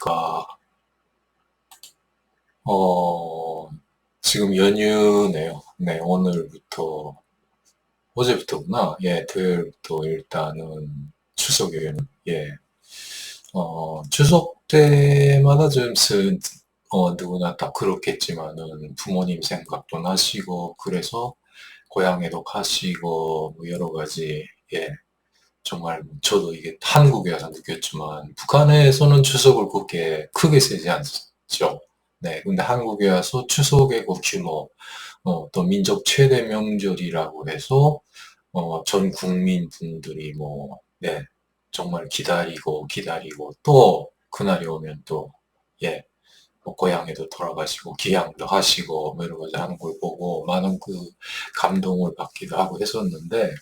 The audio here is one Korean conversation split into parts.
가, 지금 연휴네요. 네, 오늘부터, 어제부터구나. 예, 토요일부터 일단은 추석이에요. 예, 추석 때마다 누구나 다 그렇겠지만은 부모님 생각도 나시고, 그래서 고향에도 가시고, 뭐 여러 가지, 예, 정말 저도 이게 한국에 와서 느꼈지만 북한에서는 추석을 그렇게 크게 세지 않죠. 네, 근데 한국에 와서 추석의 그 규모, 또 민족 최대 명절이라고 해서 전 국민 분들이 네, 정말 기다리고 또 그날이 오면 또 예, 뭐 고향에도 돌아가시고 귀향도 하시고 뭐 여러 가지 하는 걸 보고 많은 그 감동을 받기도 하고 했었는데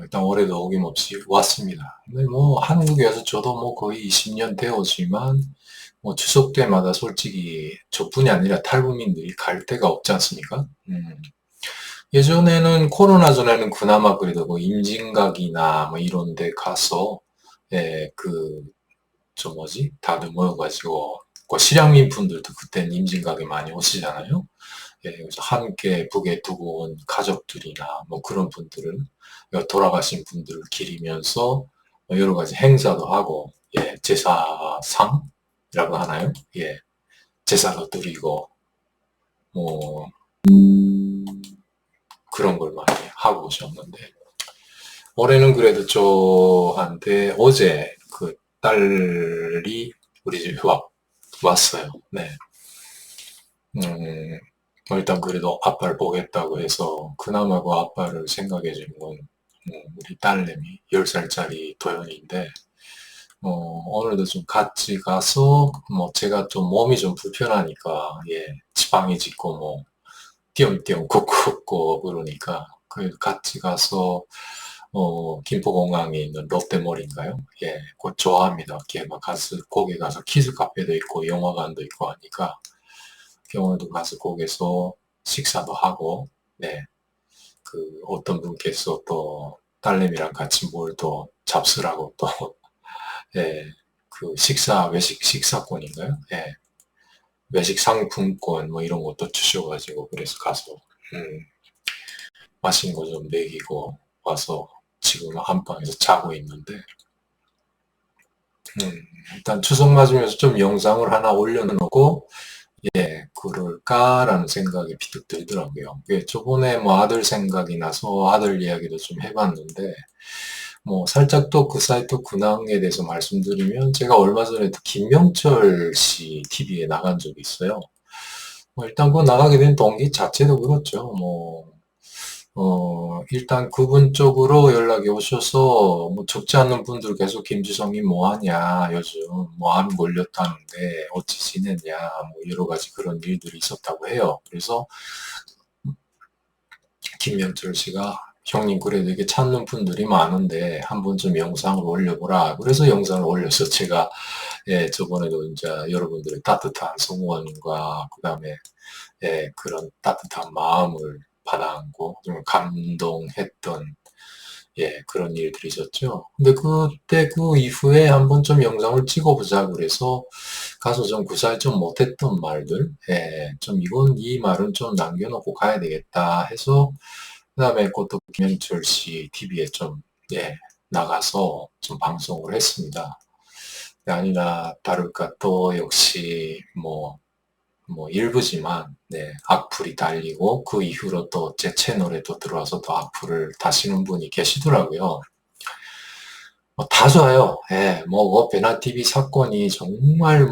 일단 올해도 어김없이 왔습니다. 근데 뭐 한국에 와서 저도 뭐 거의 20년 되었지만 뭐 추석 때마다 솔직히 저뿐이 아니라 탈북민들이 갈 데가 없지 않습니까? 예전에는 코로나 전에는 그나마 그래도 뭐 임진각이나 뭐 이런 데 가서 예, 다들 모여가지고 그 실향민 분들도 그때는 임진각에 많이 오시잖아요. 예, 그래서 함께 북에 두고 온 가족들이나 뭐 그런 분들은 돌아가신 분들을 기리면서 뭐 여러 가지 행사도 하고, 예, 제사상이라고 하나요? 예, 제사도 드리고, 뭐 그런 걸 많이 하고 오셨는데, 올해는 그래도 저한테 어제 그 딸이 우리 집에 왔어요. 네. 음, 일단 그래도 아빠를 보겠다고 해서 그나마 그 아빠를 생각해 주는 건 우리 딸내미 10살짜리 도연이인데 오늘도 좀 같이 가서 뭐 제가 좀 몸이 좀 불편하니까 예 지팡이 짚고 뭐 띄엄띄엄 걷고 그러니까 그래도 같이 가서 김포공항에 있는 롯데몰인가요? 예, 그거 좋아합니다. 걔가 가서 거기 가서 키즈 카페도 있고 영화관도 있고 하니까 병원도 가서 거기서 식사도 하고, 네, 그 어떤 분께서 또 딸내미랑 같이 뭘 또 잡수라고 또, 예, 그 외식 식사권인가요? 예, 외식 상품권 뭐 이런 것도 주셔가지고 그래서 가서 맛있는 거 좀 먹이고 와서 지금 안방에서 자고 있는데, 일단 추석 맞으면서 좀 영상을 하나 올려놓고 예, 그럴까라는 생각이 피득 들더라고요. 예, 저번에 뭐 아들 생각이 나서 아들 이야기도 좀 해봤는데, 뭐 살짝 또 그 사이 또 근황에 대해서 말씀드리면, 제가 얼마 전에도 김명철 씨 TV에 나간 적이 있어요. 뭐 일단 그 나가게 된 동기 자체도 그렇죠. 일단 그분 쪽으로 연락이 오셔서, 뭐 적지 않은 분들 계속 김지성이 뭐 하냐, 요즘 뭐 암 걸렸다는데 어찌 지냈냐, 뭐 여러 가지 그런 일들이 있었다고 해요. 그래서 김명철 씨가 형님 그래도 이게 찾는 분들이 많은데 한번 좀 영상을 올려보라. 그래서 영상을 올려서 제가 예, 저번에도 이제 여러분들의 따뜻한 성원과 그다음에 예, 그런 따뜻한 마음을 받아안고 좀 감동했던 예, 그런 일들이 있었죠. 근데 그때 그 이후에 한번 좀 영상을 찍어보자 그래서 가서 좀 구사를 좀 못했던 말들, 예, 좀 이 말은 좀 남겨놓고 가야 되겠다 해서 그다음에 그것도 김현철 씨 TV에 좀 예, 나가서 좀 방송을 했습니다. 아니나 다를까 또 역시 뭐 일부지만 네, 악플이 달리고 그 이후로 또 제 채널에 또 들어와서 또 악플을 다시는 분이 계시더라고요. 다 좋아요. 예, 뭐 베나TV 사건이 정말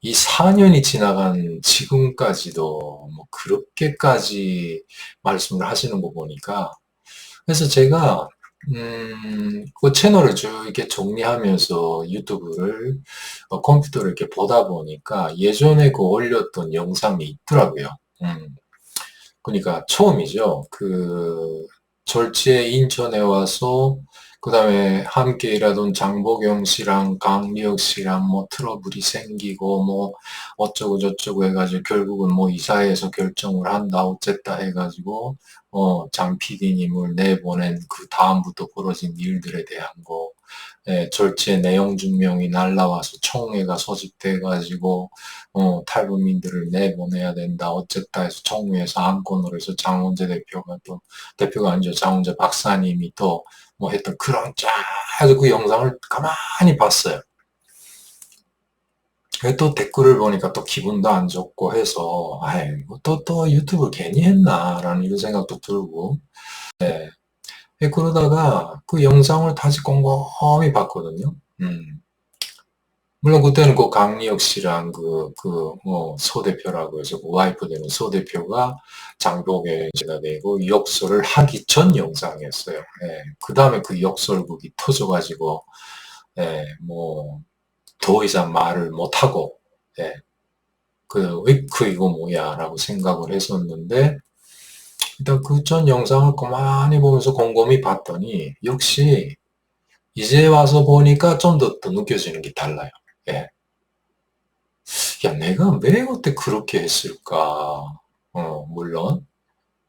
이 4년이 지나간 지금까지도 뭐 그렇게까지 말씀을 하시는 거 보니까 그래서 제가 그 채널을 쭉 이렇게 정리하면서 유튜브를 컴퓨터를 이렇게 보다 보니까 예전에 그 올렸던 영상이 있더라고요. 그러니까 처음이죠. 그 절지에 인천에 와서 그다음에 함께 일하던 장보경 씨랑 강미혁 씨랑 뭐 트러블이 생기고 뭐 어쩌고 저쩌고 해가지고 결국은 뭐 이사회에서 결정을 한다 어쨌다 해가지고 장 PD님을 내보낸 그 다음부터 벌어진 일들에 대한 거 졸지에 내용 증명이 날라와서 총회가 소집돼가지고 탈북민들을 내보내야 된다 어쨌다 해서 총회에서 안건으로 해서 장원재 대표가 또 대표가 아니죠 장원재 박사님이 또 뭐 했던 그런 쫙 해서 그 영상을 가만히 봤어요. 또 댓글을 보니까 또 기분도 안 좋고 해서 아이고 또 유튜브 괜히 했나라는 이런 생각도 들고 그러다가 그 영상을 다시 꼼꼼히 봤거든요. 물론 그때는 그 강리혁 씨랑 소 대표라고 해서 그 와이프 되는 소 대표가 장독에가 되고 역설을 하기 전 영상이었어요. 그 다음에 그 역설극이 터져가지고, 더 이상 말을 못하고, 이거 뭐야, 라고 생각을 했었는데, 일단 그 전 영상을 가만히 보면서 곰곰이 봤더니, 역시, 이제 와서 보니까 좀 더 느껴지는 게 달라요. 야, 내가 왜 그때 그렇게 했을까? 물론.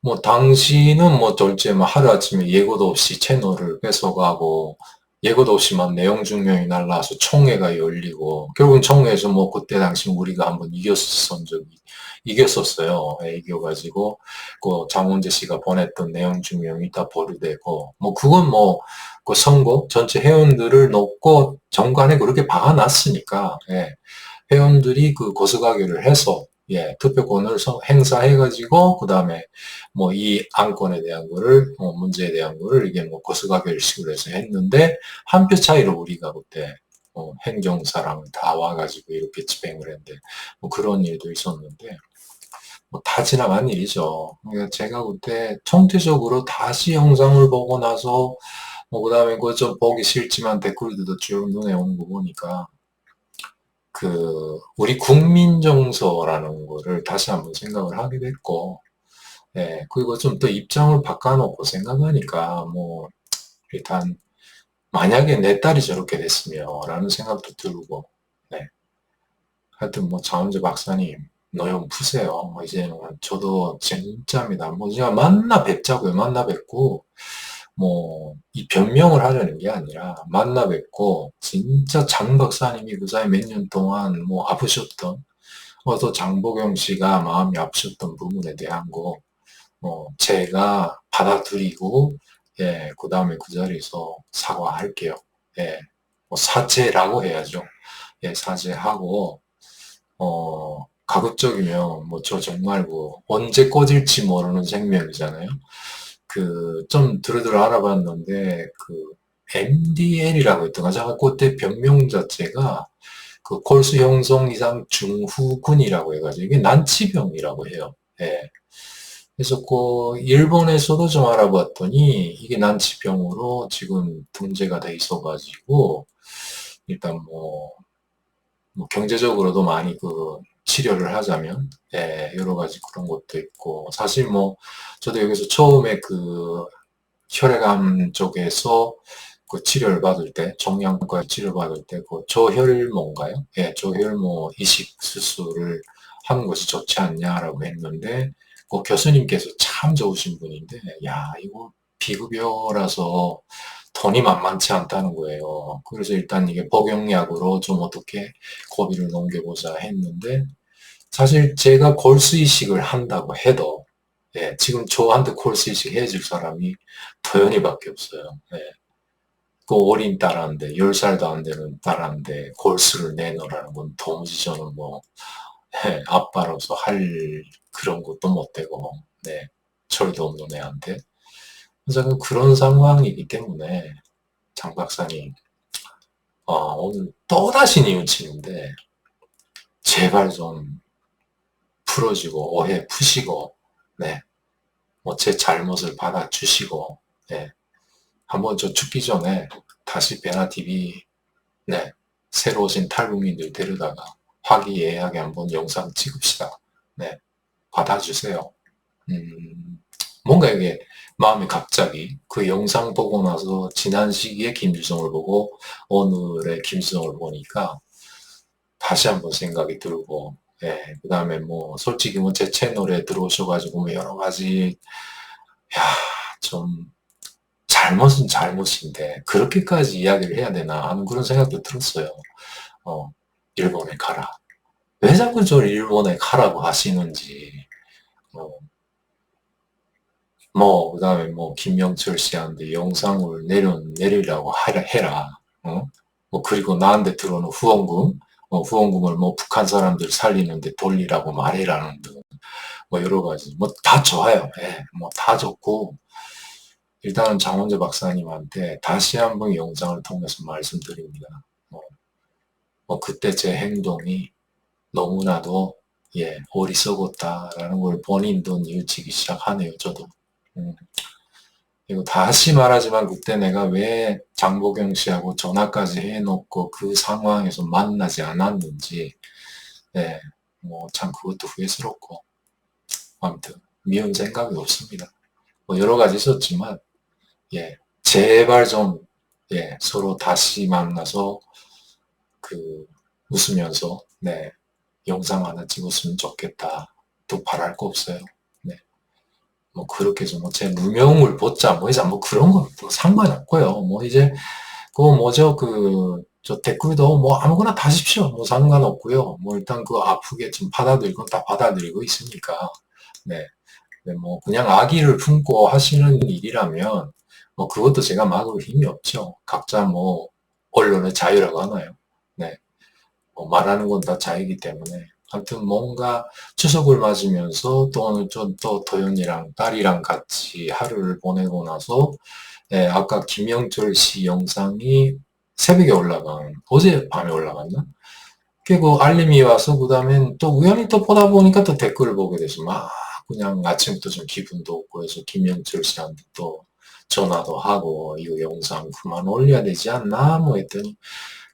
뭐, 당시는 뭐, 절제 막 하루아침에 예고도 없이 채널을 뺏어가고, 예고도 없이 막 내용 증명이 날라와서 총회가 열리고, 결국은 총회에서 뭐, 그때 당시 우리가 한번 이겼었어요. 이겨가지고, 그 장원재 씨가 보냈던 내용 증명이 다 보류되고, 뭐, 그건 뭐, 그 선거 전체 회원들을 놓고 정관에 그렇게 박아놨으니까, 회원들이 그 거수가결을 해서 투표권을 행사해가지고 그 다음에 뭐 이 안건에 대한 거를 문제에 대한 거를 이게 뭐 거수가결식으로 해서 했는데 한 표 차이로 우리가 그때 행정사랑 다 와가지고 이렇게 집행을 했는데 뭐 그런 일도 있었는데 뭐 다 지나간 일이죠. 그러니까 제가 그때 총체적으로 다시 영상을 보고 나서 뭐 그다음에 그 좀 보기 싫지만 댓글들도 쭉 눈에 오는 거 보니까 우리 국민 정서라는 거를 다시 한번 생각을 하게 됐고, 그리고 좀 더 입장을 바꿔놓고 생각하니까, 뭐, 일단, 만약에 내 딸이 저렇게 됐으면, 라는 생각도 들고, 하여튼 뭐, 장원재 박사님, 노용 푸세요. 뭐 이제는 저도 진짜입니다. 뭐, 제가 만나 뵙자고요. 만나 뵙고, 뭐, 이 변명을 하려는 게 아니라, 만나 뵙고, 진짜 장 박사님이 그 사이 몇 년 동안 뭐 아프셨던, 또 장보경 씨가 마음이 아프셨던 부분에 대한 거, 제가 받아들이고, 그 다음에 그 자리에서 사과할게요. 뭐 사죄라고 해야죠. 사죄하고, 가급적이면, 뭐, 저 정말 뭐, 언제 꺼질지 모르는 생명이잖아요. 좀 두루두루 알아봤는데, MDL이라고 했던가, 제가 그때 병명 자체가, 콜수 형성 이상 중후군이라고 해가지고, 이게 난치병이라고 해요. 그래서 일본에서도 좀 알아봤더니, 이게 난치병으로 지금 등재가 돼 있어가지고, 일단 뭐 경제적으로도 많이 치료를 하자면, 여러 가지 그런 것도 있고, 사실 뭐, 저도 여기서 처음에 혈액암 쪽에서 치료를 받을 때, 정형외과 치료 받을 때, 저혈모인가요? 저혈모 이식 수술을 하는 것이 좋지 않냐라고 했는데, 교수님께서 참 좋으신 분인데, 야, 이거 비급여라서 돈이 만만치 않다는 거예요. 그래서 일단 이게 복용약으로 좀 어떻게 고비를 넘겨보자 했는데, 사실 제가 골수 이식을 한다고 해도, 지금 저한테 골수 이식 해줄 사람이 도연이밖에 없어요. 그 어린 딸한테, 10살도 안 되는 딸한테 골수를 내놓으라는 건 도무지 저는 뭐, 아빠로서 할 그런 것도 못 되고, 철도 없는 애한테. 그래서 그런 상황이기 때문에, 장 박사님, 오늘 또다시 뉘우치는데, 제발 좀 풀어주고, 오해 푸시고, 뭐 제 잘못을 받아주시고, 한번 저 죽기 전에 다시 베나TV, 새로 오신 탈북민들 데려다가 화기애애하게 한번 영상 찍읍시다. 받아주세요. 뭔가 이게 마음이 갑자기 그 영상 보고 나서 지난 시기에 김주성을 보고 오늘의 김주성을 보니까 다시 한번 생각이 들고, 그 다음에 뭐 솔직히 뭐 제 채널에 들어오셔가지고 뭐 여러 가지 좀 잘못은 잘못인데 그렇게까지 이야기를 해야 되나 하는 그런 생각도 들었어요. 어, 일본에 가라. 왜 자꾸 저 일본에 가라고 하시는지. 어, 그다음에 김영철 씨한테 영상을 내리라고 해라. 어? 그리고 나한테 들어오는 후원금, 후원금을 북한 사람들 살리는데 돌리라고 말해라는 등, 여러 가지, 다 좋아요. 예, 다 좋고, 일단은 장원재 박사님한테 다시 한번 영상을 통해서 말씀드립니다. 어, 그때 제 행동이 너무나도, 예, 어리석었다라는 걸 본인도 뉘우치기 시작하네요, 저도. 음. 그리고 다시 말하지만 그때 내가 왜 장보경 씨하고 전화까지 해놓고 그 상황에서 만나지 않았는지, 예, 참 그것도 후회스럽고, 아무튼 미운 생각이 없습니다. 여러 가지 있었지만, 예, 제발 좀, 예, 서로 다시 만나서 웃으면서, 네, 영상 하나 찍었으면 좋겠다. 또 바랄 거 없어요. 네. 그렇게 좀, 제 누명을 벗자, 이제 그런 거 상관없고요. 이제, 그거 뭐죠, 저 댓글도 아무거나 다십시오. 상관없고요. 일단 아프게 좀 받아들이고 다 받아들이고 있으니까. 네. 네, 그냥 악의를 품고 하시는 일이라면, 그것도 제가 막을 힘이 없죠. 각자 언론의 자유라고 하나요? 네. 말하는 건 다 자유이기 때문에. 아무튼 뭔가 추석을 맞으면서 또 오늘 또 도연이랑 딸이랑 같이 하루를 보내고 나서, 예, 아까 김영철 씨 영상이 새벽에 어젯밤에 올라갔나? 그리고 알림이 와서 그다음엔 또 우연히 또 보다 보니까 또 댓글을 보게 돼서 그냥 아침부터 좀 기분도 없고 해서 김영철 씨한테 또 전화도 하고 이거 영상 그만 올려야 되지 않나 했더니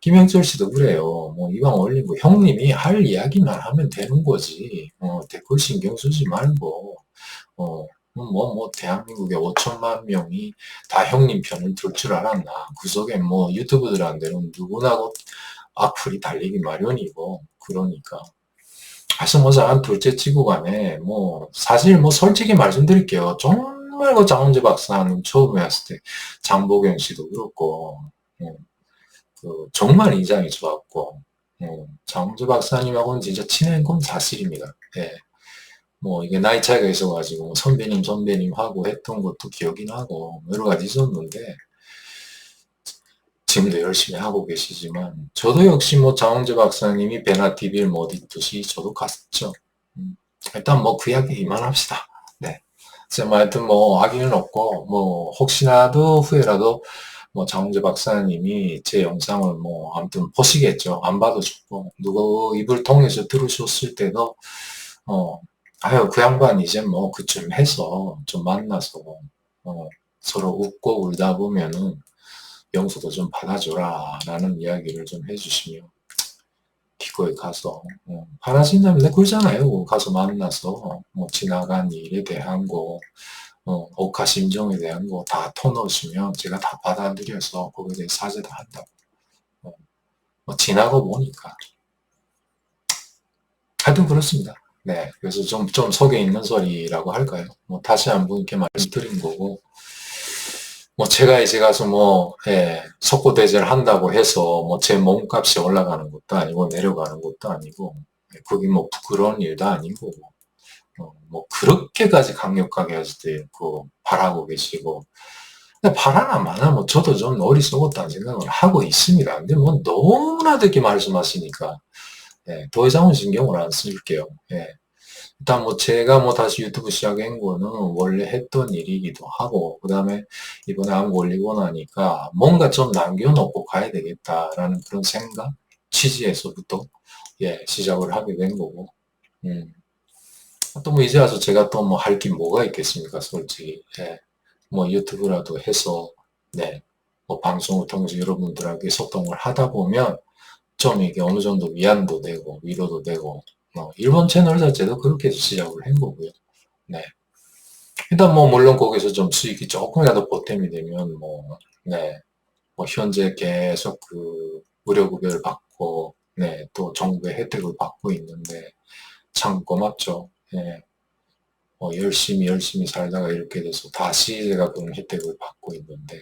김영철 씨도 그래요. 이왕 올리고 형님이 할 이야기만 하면 되는 거지. 댓글 신경 쓰지 말고 대한민국에 5천만 명이 다 형님 편을 들 줄 알았나. 그 속에 유튜브들한테는 누구나 악플이 달리기 마련이고, 그러니까. 하여튼 둘째 치고 간에, 사실 솔직히 말씀드릴게요. 정말 장원재 박사님 처음에 왔을 때, 장보경 씨도 그렇고, 정말 인상이 좋았고, 장원재 박사님하고는 진짜 친한 건 사실입니다. 예. 이게 나이 차이가 있어가지고, 선배님 하고 했던 것도 기억이 나고, 여러 가지 있었는데, 지금도 열심히 하고 계시지만 저도 역시 장원재 박사님이 베나TV를 못 잊듯이 저도 갔죠. 일단 그 이야기 이만합시다. 네. 하여튼 악의는 없고 혹시라도 후회라도 장원재 박사님이 제 영상을 아무튼 보시겠죠. 안 봐도 좋고 누구 입을 통해서 들으셨을 때도 아유 그 양반 이제 그쯤 해서 좀 만나서 서로 웃고 울다 보면은 영수도 좀 받아줘라 라는 이야기를 좀 해주시면 기꺼이 가서 바라신다면 그러잖아요. 가서 만나서 지나간 일에 대한 거 억하 심정에 대한 거 다 터놓으시면 제가 다 받아들여서 거기에 대해 사죄 다 한다고. 지나고 보니까 하여튼 그렇습니다. 네, 그래서 좀 속에 있는 소리라고 할까요? 다시 한번 이렇게 말씀드린 거고 제가 이제 가서 예, 석고대죄를 한다고 해서 제 몸값이 올라가는 것도 아니고 내려가는 것도 아니고 그게 부끄러운 일도 아니고 그렇게까지 강력하게 하실 때 바라고 계시고 근데 바라나 마나 저도 좀 어리석었다는 생각을 하고 있습니다. 근데 너무나도 이렇게 말씀하시니까 예, 더 이상은 신경을 안 쓸게요. 예. 일단 제가 다시 유튜브 시작한 거는 원래 했던 일이기도 하고 그다음에 이번에 한거 올리고 나니까 뭔가 좀 남겨놓고 가야 되겠다라는 그런 생각 취지에서부터 예 시작을 하게 된 거고 또 이제 와서 제가 또 할 게 뭐가 있겠습니까 솔직히 예. 유튜브라도 해서 네 방송을 통해서 여러분들에게 소통을 하다 보면 좀 이게 어느 정도 위안도 되고 위로도 되고 일본 채널 자체도 그렇게 해서 시작을 한 거고요. 네. 일단 물론 거기서 좀 수익이 조금이라도 보탬이 되면 네. 현재 계속 무료급여를 받고 네. 또 정부의 혜택을 받고 있는데 참 고맙죠. 네. 열심히 살다가 이렇게 돼서 다시 제가 그런 혜택을 받고 있는데,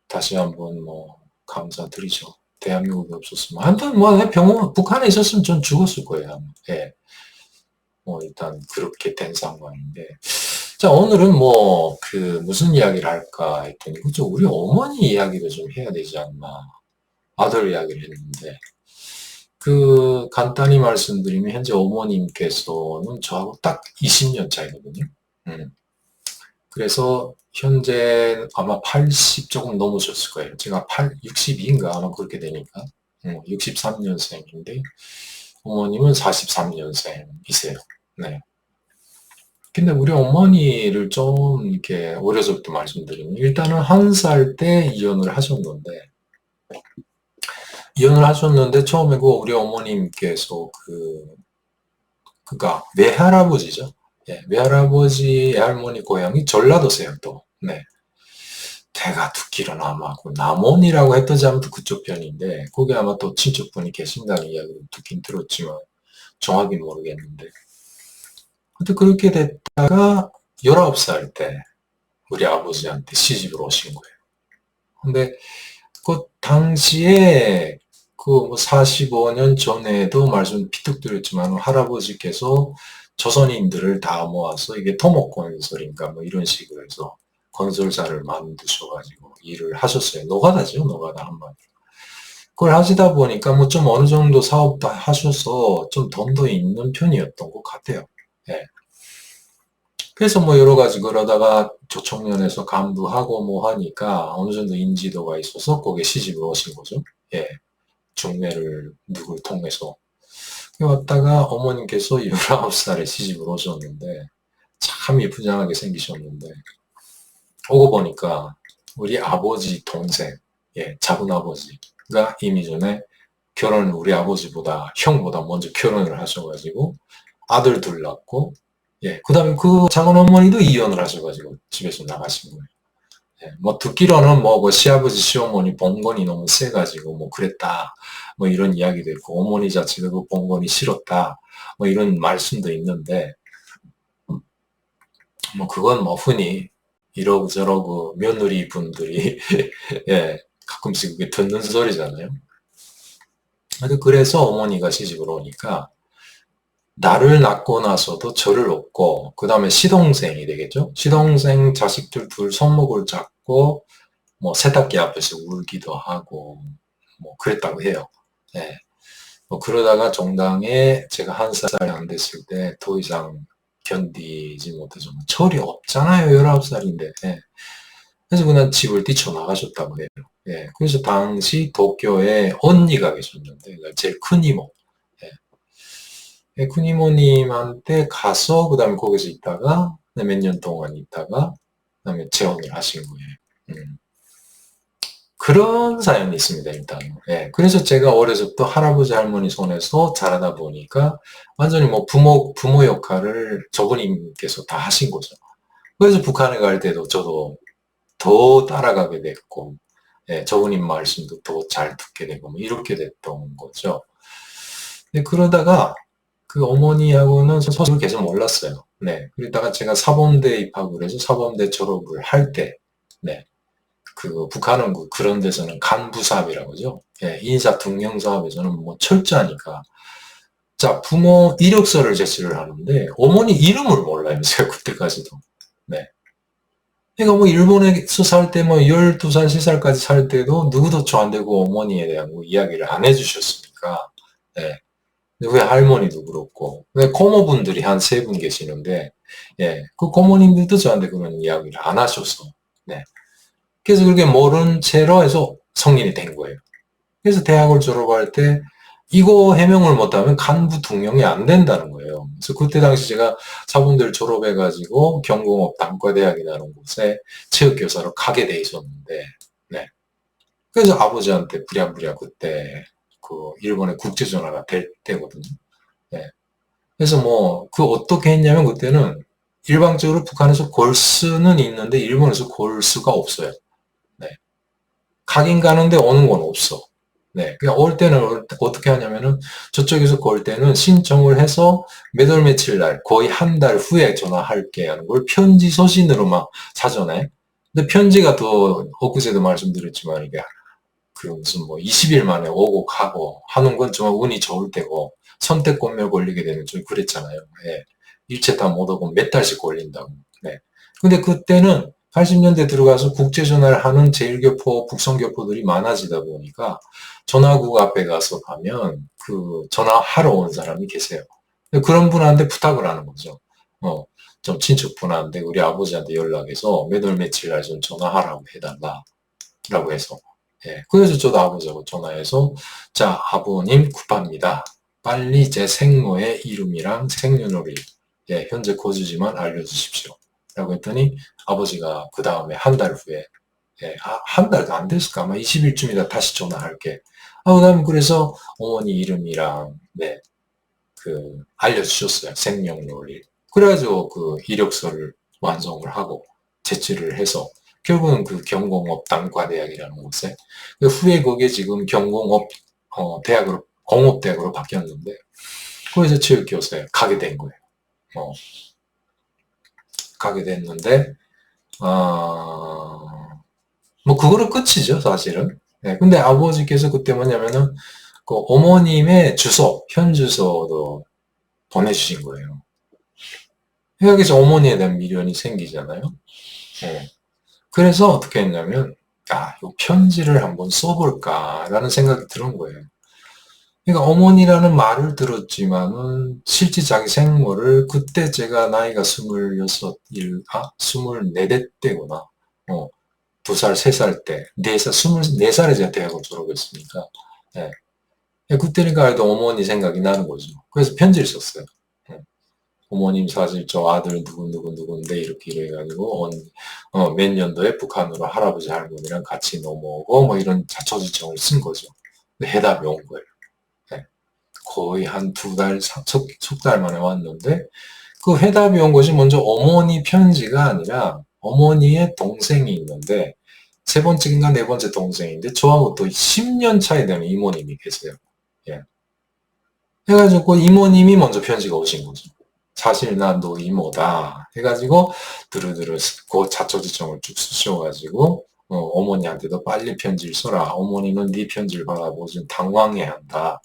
다시 한번 감사드리죠. 대한민국이 없었으면. 아무튼 북한에 있었으면 전 죽었을 거예요. 예. 일단 그렇게 된 상황인데. 자, 오늘은 무슨 이야기를 할까 했더니, 그죠? 우리 어머니 이야기를 좀 해야 되지 않나. 아들 이야기를 했는데, 간단히 말씀드리면, 현재 어머님께서는 저하고 딱 20년 차이거든요. 그래서, 현재 아마 80 조금 넘으셨을 거예요. 제가 62인가 아마 그렇게 되니까. 63년생인데, 어머님은 43년생이세요. 네. 근데 우리 어머니를 좀 이렇게 어려서부터 말씀드리면, 일단은 1살 때 이혼을 하셨는데, 처음에 우리 어머님께서 그니까 외할아버지죠. 예, 외할아버지, 외할머니 고향이 전라도세요, 또. 네. 제가 듣기로는 아마 남원이라고 했던지 아무튼 그쪽 편인데, 거기 아마 또 친척분이 계신다는 이야기를 듣긴 들었지만, 정확히 모르겠는데. 하여튼 그렇게 됐다가 19살 때 우리 아버지한테 시집을 오신 거예요. 근데 그 당시에 45년 전에도 말씀 피뚝 드렸지만 할아버지께서 조선인들을 다 모아서 이게 토목건설인가 이런 식으로 해서 건설사를 만드셔가지고 일을 하셨어요. 노가다죠, 노가다 한마디로. 그걸 하시다 보니까 좀 어느 정도 사업도 하셔서 좀 돈도 있는 편이었던 것 같아요. 예. 그래서 여러 가지 그러다가 조청년에서 간부하고 하니까 어느 정도 인지도가 있어서 거기에 시집을 오신 거죠. 예. 중매를 누굴 통해서. 왔다가 어머님께서 19살에 시집을 오셨는데 참 예쁘장하게 생기셨는데 오고 보니까 우리 아버지 동생, 예, 작은아버지가 이미 전에 결혼을 우리 아버지보다 형보다 먼저 결혼을 하셔가지고 아들 둘 낳고 예, 그 다음에 그 작은어머니도 이혼을 하셔가지고 집에서 나가신 거예요. 예, 듣기로는 시아버지, 시어머니 봉건이 너무 세가지고 그랬다. 이런 이야기도 있고, 어머니 자체가 그 봉건이 싫었다. 이런 말씀도 있는데, 그건 흔히 이러고저러고 며느리 분들이, 예, 가끔씩 그게 듣는 소리잖아요. 그래서 어머니가 시집을 오니까, 나를 낳고 나서도 저를 얻고 그 다음에 시동생이 되겠죠. 시동생 자식들 둘 손목을 잡고 세탁기 앞에서 울기도 하고 그랬다고 해요. 예. 그러다가 정당에 제가 1살이 안 됐을 때 더 이상 견디지 못해서 철이 없잖아요. 19살인데. 예. 그래서 그냥 집을 뛰쳐나가셨다고 해요. 예. 그래서 당시 도쿄에 언니가 계셨는데 제일 큰 이모. 큰 이모님한테 가서 그 다음에 거기서 있다가 몇 년 동안 있다가 그 다음에 재혼을 하신 거예요. 그런 사연이 있습니다. 일단. 예, 그래서 제가 어려서부터 할아버지 할머니 손에서 자라다 보니까 완전히 부모 역할을 저분님께서 다 하신 거죠. 그래서 북한에 갈 때도 저도 더 따라가게 됐고 예, 저분님 말씀도 더 잘 듣게 되고 이렇게 됐던 거죠. 네, 그러다가 그 어머니하고는 서로 계속 몰랐어요. 네. 그러다가 제가 사범대 입학을 해서 사범대 졸업을 할 때, 네. 북한은 그런 데서는 간부 사업이라고 하죠. 예, 인사 등용 사업에서는 철저하니까. 자, 부모 이력서를 제출을 하는데, 어머니 이름을 몰라요. 제가 그때까지도. 네. 그러니까 일본에서 살 때 12살, 3살까지 살 때도 누구도 저 안 되고 어머니에 대한 이야기를 안 해주셨으니까, 네. 왜 할머니도 그렇고, 왜 고모분들이 한 3분 계시는데, 예, 그 고모님들도 저한테 그런 이야기를 안 하셔서, 네. 그래서 그렇게 모른 채로 해서 성인이 된 거예요. 그래서 대학을 졸업할 때, 이거 해명을 못하면 간부 등용이 안 된다는 거예요. 그래서 그때 당시 제가 사범대를 졸업해가지고 경공업 단과대학이라는 곳에 체육교사로 가게 돼 있었는데, 네. 그래서 아버지한테 부랴부랴 그때, 일본에 국제전화가 될 때거든요. 네. 그래서 어떻게 했냐면 그때는 일방적으로 북한에서 골수는 있는데 일본에서 골수가 없어요. 네. 가긴 가는데 오는 건 없어. 네. 그냥 올 때는 어떻게 하냐면은 저쪽에서 올 때는 신청을 해서 몇 월 며칠 날 거의 한 달 후에 전화할게 하는 걸 편지 서신으로 막 사전에. 근데 편지가 더 엊그제도 말씀드렸지만 이게 그 무슨 뭐 20일 만에 오고 가고 하는 건 정말 운이 좋을 때고 선택권멸 걸리게 되면 좀 그랬잖아요. 예. 일체 다 못 오고 몇 달씩 걸린다고. 네. 근데 그때는 80년대 들어가서 국제전화를 하는 제일교포, 국성교포들이 많아지다 보니까 전화국 앞에 가서 가면 그 전화하러 온 사람이 계세요. 그런 분한테 부탁을 하는 거죠. 어, 좀 친척분한테 우리 아버지한테 연락해서 몇 월 며칠 날 좀 전화하라고 해달라. 라고 해서. 예. 그래서 저도 아버지하고 전화해서, 자, 아버님 급합니다. 빨리 제 생모의 이름이랑 생년월일, 예, 현재 거주지만 알려주십시오. 라고 했더니 아버지가 그 다음에 한 달 후에, 예, 한 달도 안 됐을까? 아마 20일쯤이다 다시 전화할게. 그 다음에 그래서 어머니 이름이랑, 네, 알려주셨어요. 생년월일. 그래가지고 그 이력서를 완성을 하고 제출을 해서 결국은 그 경공업 단과대학이라는 곳에 후에 그게 지금 경공업 대학으로 공업대학으로 바뀌었는데 거기서 체육교사에 가게 된 거예요. 가게 됐는데 뭐 그거로 끝이죠 사실은. 네, 근데 아버지께서 그때 뭐냐면은 그 어머님의 주소 현 주소도 보내주신 거예요. 여기서 어머니에 대한 미련이 생기잖아요. 그래서 어떻게 했냐면, 이 편지를 한번 써볼까라는 생각이 드는 거예요. 그러니까 어머니라는 말을 들었지만은 실제 자기 생모를 그때 제가 나이가 26, 24대 때구나. 2살, 3살 때, 4살, 24살에 제가 대학을 졸업했으니까. 예. 그때니까 해도 어머니 생각이 나는 거죠. 그래서 편지를 썼어요. 부모님 사실 저 아들 누군데 이렇게 이래가지고 몇 년도에 북한으로 할아버지 할머니랑 같이 넘어오고 뭐 이런 자초지종을 쓴 거죠. 해답이 온 거예요. 네. 거의 한 2달, 석 달 만에 왔는데 그 해답이 온 것이 먼저 어머니 편지가 아니라 어머니의 동생이 있는데 세 번째인가 네 번째 동생인데 저하고 또 10년 차이 되는 이모님이 계세요. 예. 해가지고 이모님이 먼저 편지가 오신 거죠. 사실 난 너 이모다 해가지고 두루두루 그 자초지종을 쭉 쓰셔가지고 어머니한테도 빨리 편지를 써라. 어머니는 네 편지를 받아보고 지금 당황해한다.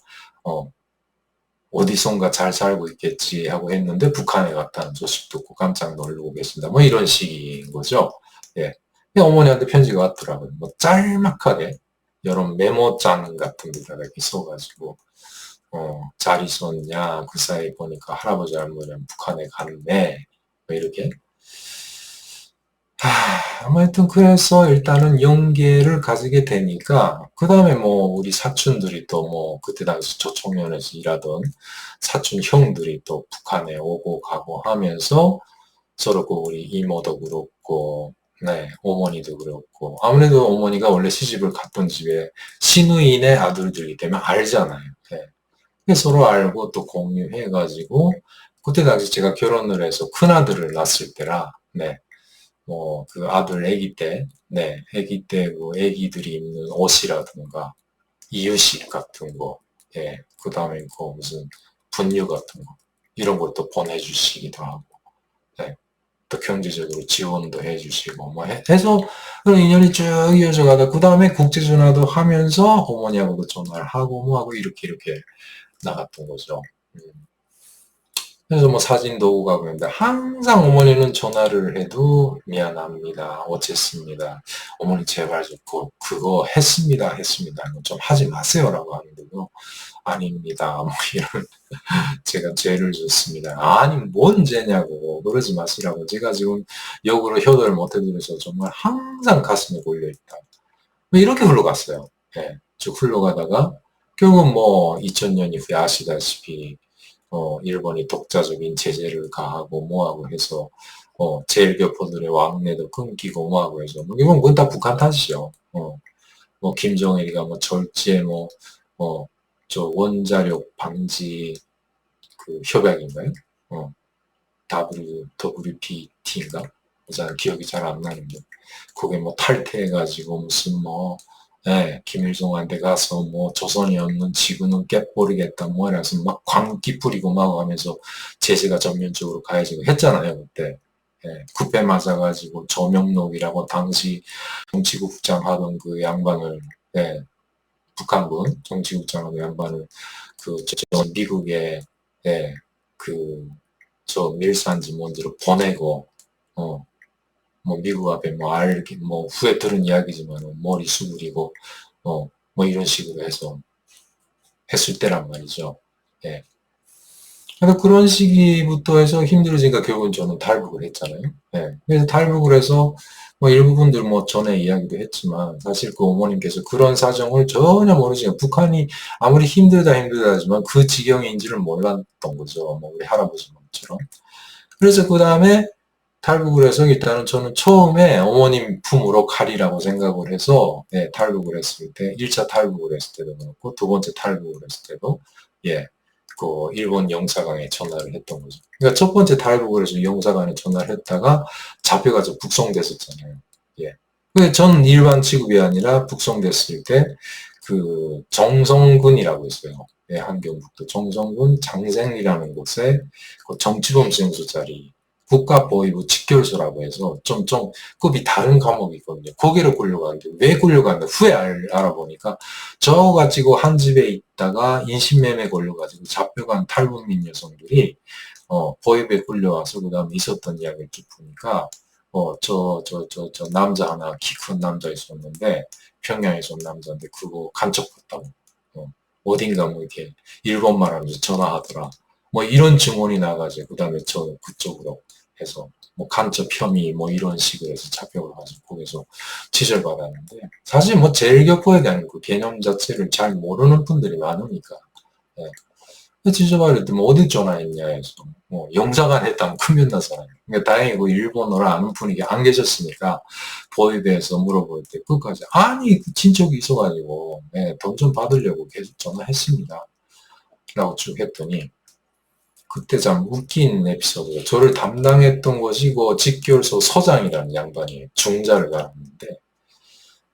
어디선가 잘 살고 있겠지 하고 했는데 북한에 갔다는 소식 듣고 깜짝 놀라고 계신다. 뭐 이런 식인 거죠. 예. 어머니한테 편지가 왔더라고요. 뭐 짤막하게 여러 메모장 같은 데다가 이렇게 써가지고 잘 있었냐, 그 사이 보니까 할아버지 할머니는 북한에 갔네, 뭐 이렇게. 아무튼 그래서 일단은 연계를 가지게 되니까, 그 다음에 뭐, 우리 사촌들이 또 뭐, 그때 당시 조총련에서 일하던 사촌 형들이 또 북한에 오고 가고 하면서 서로 그 우리 이모도 그렇고, 네, 어머니도 그렇고, 아무래도 어머니가 원래 시집을 갔던 집에 시누인의 아들들이기 때문에 알잖아요. 네. 서로 알고 또 공유해가지고, 그때 당시 제가 결혼을 해서 큰아들을 낳았을 때라, 네. 뭐, 그 아들 아기 때, 네, 아기 때 그 아기들이 입는 옷이라든가, 이유식 같은 거, 예, 그 다음에 그 무슨 분유 같은 거, 이런 것도 보내주시기도 하고, 네, 또 경제적으로 지원도 해주시고, 뭐 해서 그런 인연이 쭉 이어져 가다, 그 다음에 국제전화도 하면서 어머니하고도 전화를 하고, 뭐 하고, 이렇게 나갔던 거죠. 그래서 뭐 사진도 오고 가고 했는데 항상 어머니는 전화를 해도 미안합니다. 어쨌습니다. 어머니 제발 좀 그거 했습니다. 좀 하지 마세요라고 하는데도 아닙니다. 뭐 이런 제가 죄를 졌습니다. 아니 뭔 죄냐고 그러지 마시라고 제가 지금 역으로 효도를 못 해드려서 정말 항상 가슴에 걸려있다. 뭐 이렇게 흘러갔어요. 예, 쭉 흘러가다가 결국은 뭐 2000년 이후에 아시다시피 일본이 독자적인 제재를 가하고 뭐하고 해서 제일교포들의 왕래도 끊기고 뭐하고 해서 뭐 이건 그건 다 북한 탓이죠. 뭐 김정일이가 뭐 절제 저 원자력 방지 그 협약인가요? WPT인가? 잘 기억이 잘 안 나는데 그게 뭐 탈퇴해가지고 무슨 뭐 예, 김일성한테 가서 뭐 조선이 없는 지구는 깨버리겠다 뭐 이래서 막 광기 뿌리고 막 하면서 제재가 전면적으로 가해지고 했잖아요, 그때. 예, 쿠페 맞아가지고 조명록이라고 당시 정치국장 하던 그 양반을, 예, 북한군 정치국장 하던 양반을 미국에, 예, 저 밀산지 뭔지로 보내고, 어, 뭐 미국 앞에 뭐 후에 들은 이야기지만 머리 수그리고 뭐 이런 식으로 해서 했을 때란 말이죠. 예. 그러니까 그런 시기부터 해서 힘들어지니까 결국은 저는 탈북을 했잖아요. 예. 그래서 탈북을 해서 뭐 일부분들 뭐 전에 이야기도 했지만 사실 그 어머님께서 그런 사정을 전혀 모르시고 북한이 아무리 힘들다 하지만 그 지경인지를 몰랐던 거죠. 뭐 우리 할아버지처럼. 그래서 그 다음에 탈북을 해서 일단은 저는 처음에 어머님 품으로 가리라고 생각을 해서, 예, 탈북을 했을 때, 1차 탈북을 했을 때도 그렇고, 두 번째 탈북을 했을 때도, 예, 그 일본 영사관에 전화를 했던 거죠. 그러니까 첫 번째 탈북을 해서 영사관에 전화를 했다가 잡혀가지고 북송됐었잖아요. 예. 전 일반 취급이 아니라 북송됐을 때, 그 정성군이라고 있어요. 예, 한경북도 정성군 장생이라는 곳에 그 정치범 수용소 자리 국가보위부 직결소라고 해서 좀 급이 다른 과목이 있거든요. 거기를 끌려가는데 왜 끌려가는데 후에 알아보니까 저 가지고 한 집에 있다가 인신매매 걸려가지고 잡혀간 탈북민 여성들이 보위부에 끌려와서 그 다음에 있었던 이야기를 쭉 보니까 저 남자 하나 키 큰 남자 있었는데 평양에서 온 남자인데 그거 간첩했다고 어딘가 뭐 이렇게 일본말 하면서 전화하더라. 뭐 이런 증언이 나가지고 그다음에 저 그쪽으로 해서 뭐 간첩 혐의 뭐 이런 식으로 해서 잡혀가지고 거기서 취재받았는데 사실 뭐 제일 겪어야 되는 그 개념 자체를 잘 모르는 분들이 많으니까 예. 취재받을 뭐 어디 전화했냐 해서 뭐 영사관 했다면 큰일 나잖아요. 그러니까 다행히 그 일본어를 아는 분이 안 계셨으니까 보위부에서 물어볼 때 끝까지 아니 그 친척이 있어가지고 예, 돈 좀 받으려고 계속 전화했습니다. 라고 쭉 했더니 그때 참 웃긴 에피소드가 저를 담당했던 것이 그 직결소 서장이라는 양반이 중자를 갈았는데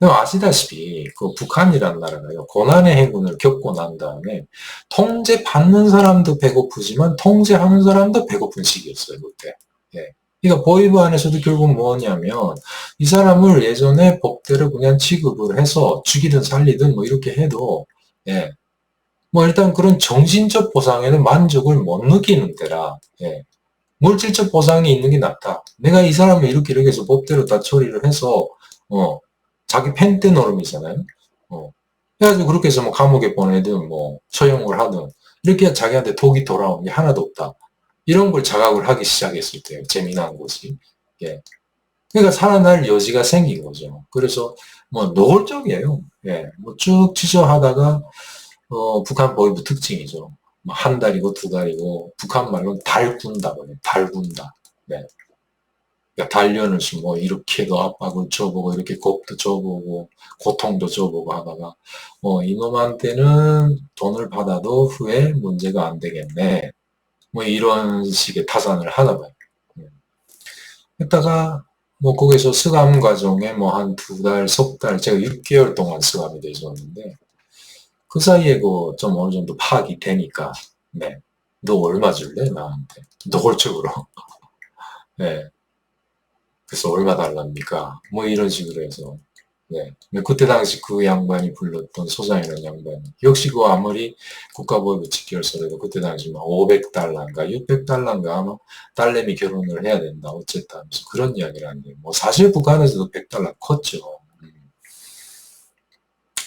아시다시피 그 북한이라는 나라가요 고난의 해군을 겪고 난 다음에 통제받는 사람도 배고프지만 통제하는 사람도 배고픈 시기였어요 그때. 예. 그러니까 보위부 안에서도 결국 뭐냐면 이 사람을 예전에 법대로 그냥 취급을 해서 죽이든 살리든 뭐 이렇게 해도 예. 뭐 일단 그런 정신적 보상에는 만족을 못 느끼는 때라 예. 물질적 보상이 있는 게 낫다. 내가 이 사람을 이렇게 해서 법대로 다 처리를 해서 자기 펜테 노름이잖아요. 그래가지고 그렇게 해서 뭐 감옥에 보내든 뭐 처형을 하든 이렇게 자기한테 독이 돌아오는 게 하나도 없다. 이런 걸 자각을 하기 시작했을 때 재미난 것이 예. 그러니까 살아날 여지가 생긴 거죠. 그래서 뭐 노골적이에요. 예. 뭐 쭉 취조하다가 북한 보위부 특징이죠. 뭐 한 달이고 두 달이고 북한 말로는 달 군다고 해요. 달 군다. 네. 그러니까 단련을씩 뭐 이렇게도 압박을 줘보고 이렇게 겁도 줘보고 고통도 줘보고 하다가 이놈한테는 돈을 받아도 후에 문제가 안 되겠네. 뭐 이런 식의 타산을 하나 봐요. 했다가 뭐 거기서 수감 과정에 뭐 한 두 달, 석 달, 제가 6개월 동안 수감이 돼 있었는데 그 사이에 그 좀 어느 정도 파악이 되니까 네. 너 얼마 줄래? 나한테. 노골적으로. 네. 그래서 얼마 달랍니까? 뭐 이런 식으로 해서. 네. 근데 그때 당시 그 양반이 불렀던 소장이라는 양반이 역시 그 아무리 국가보위부 직결서라도 그때 당시 막 500달러인가 600달러인가 아마 딸내미 결혼을 해야 된다 어쨌다 하면서 그런 이야기를 하는데 뭐 사실 북한에서도 100달러 컸죠.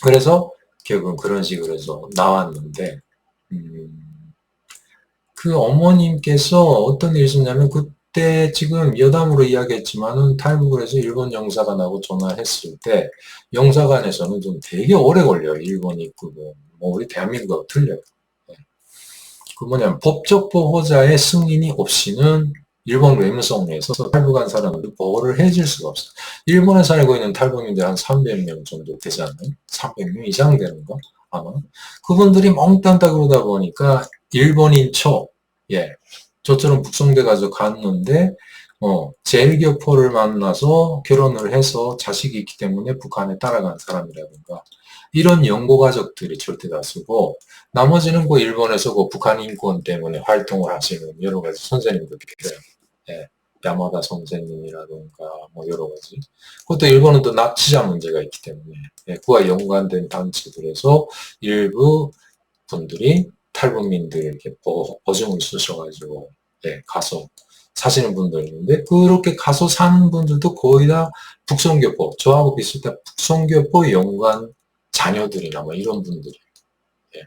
그래서 결국은 그런 식으로 해서 나왔는데 그 어머님께서 어떤 일이 있었냐면 그때 지금 여담으로 이야기했지만은 탈북을 해서 일본 영사관하고 전화했을 때 영사관에서는 좀 되게 오래 걸려요. 일본이 있고 뭐 우리 대한민국하고 틀려요. 네. 그 뭐냐면 법적 보호자의 승인이 없이는 일본 외무성에서 탈북한 사람들 보호를 해줄 수가 없어요. 일본에 살고 있는 탈북민들 한 300명 정도 되지 않나요? 300명 이상 되는 거 아마. 그분들이 멍딴다 그러다 보니까 일본인 예, 저처럼 북송돼 가지고 갔는데 제일교포를 만나서 결혼을 해서 자식이 있기 때문에 북한에 따라간 사람이라든가 이런 연고 가족들이 절대 다수고 나머지는 그 일본에서 그 북한 인권 때문에 활동을 하시는 여러 가지 선생님들이 계세요. 예, 야마다 선생님이라든가 뭐 여러 가지. 그것도 일본은 또 납치자 문제가 있기 때문에 그와 연관된 단체들에서 일부 분들이 탈북민들에게 보증을 쓰셔가지고 가서 사시는 분들 있는데 그렇게 가서 사는 분들도 거의 다 북송교포, 저하고 비슷한 북송교포 연관 자녀들이나 뭐 이런 분들이 예.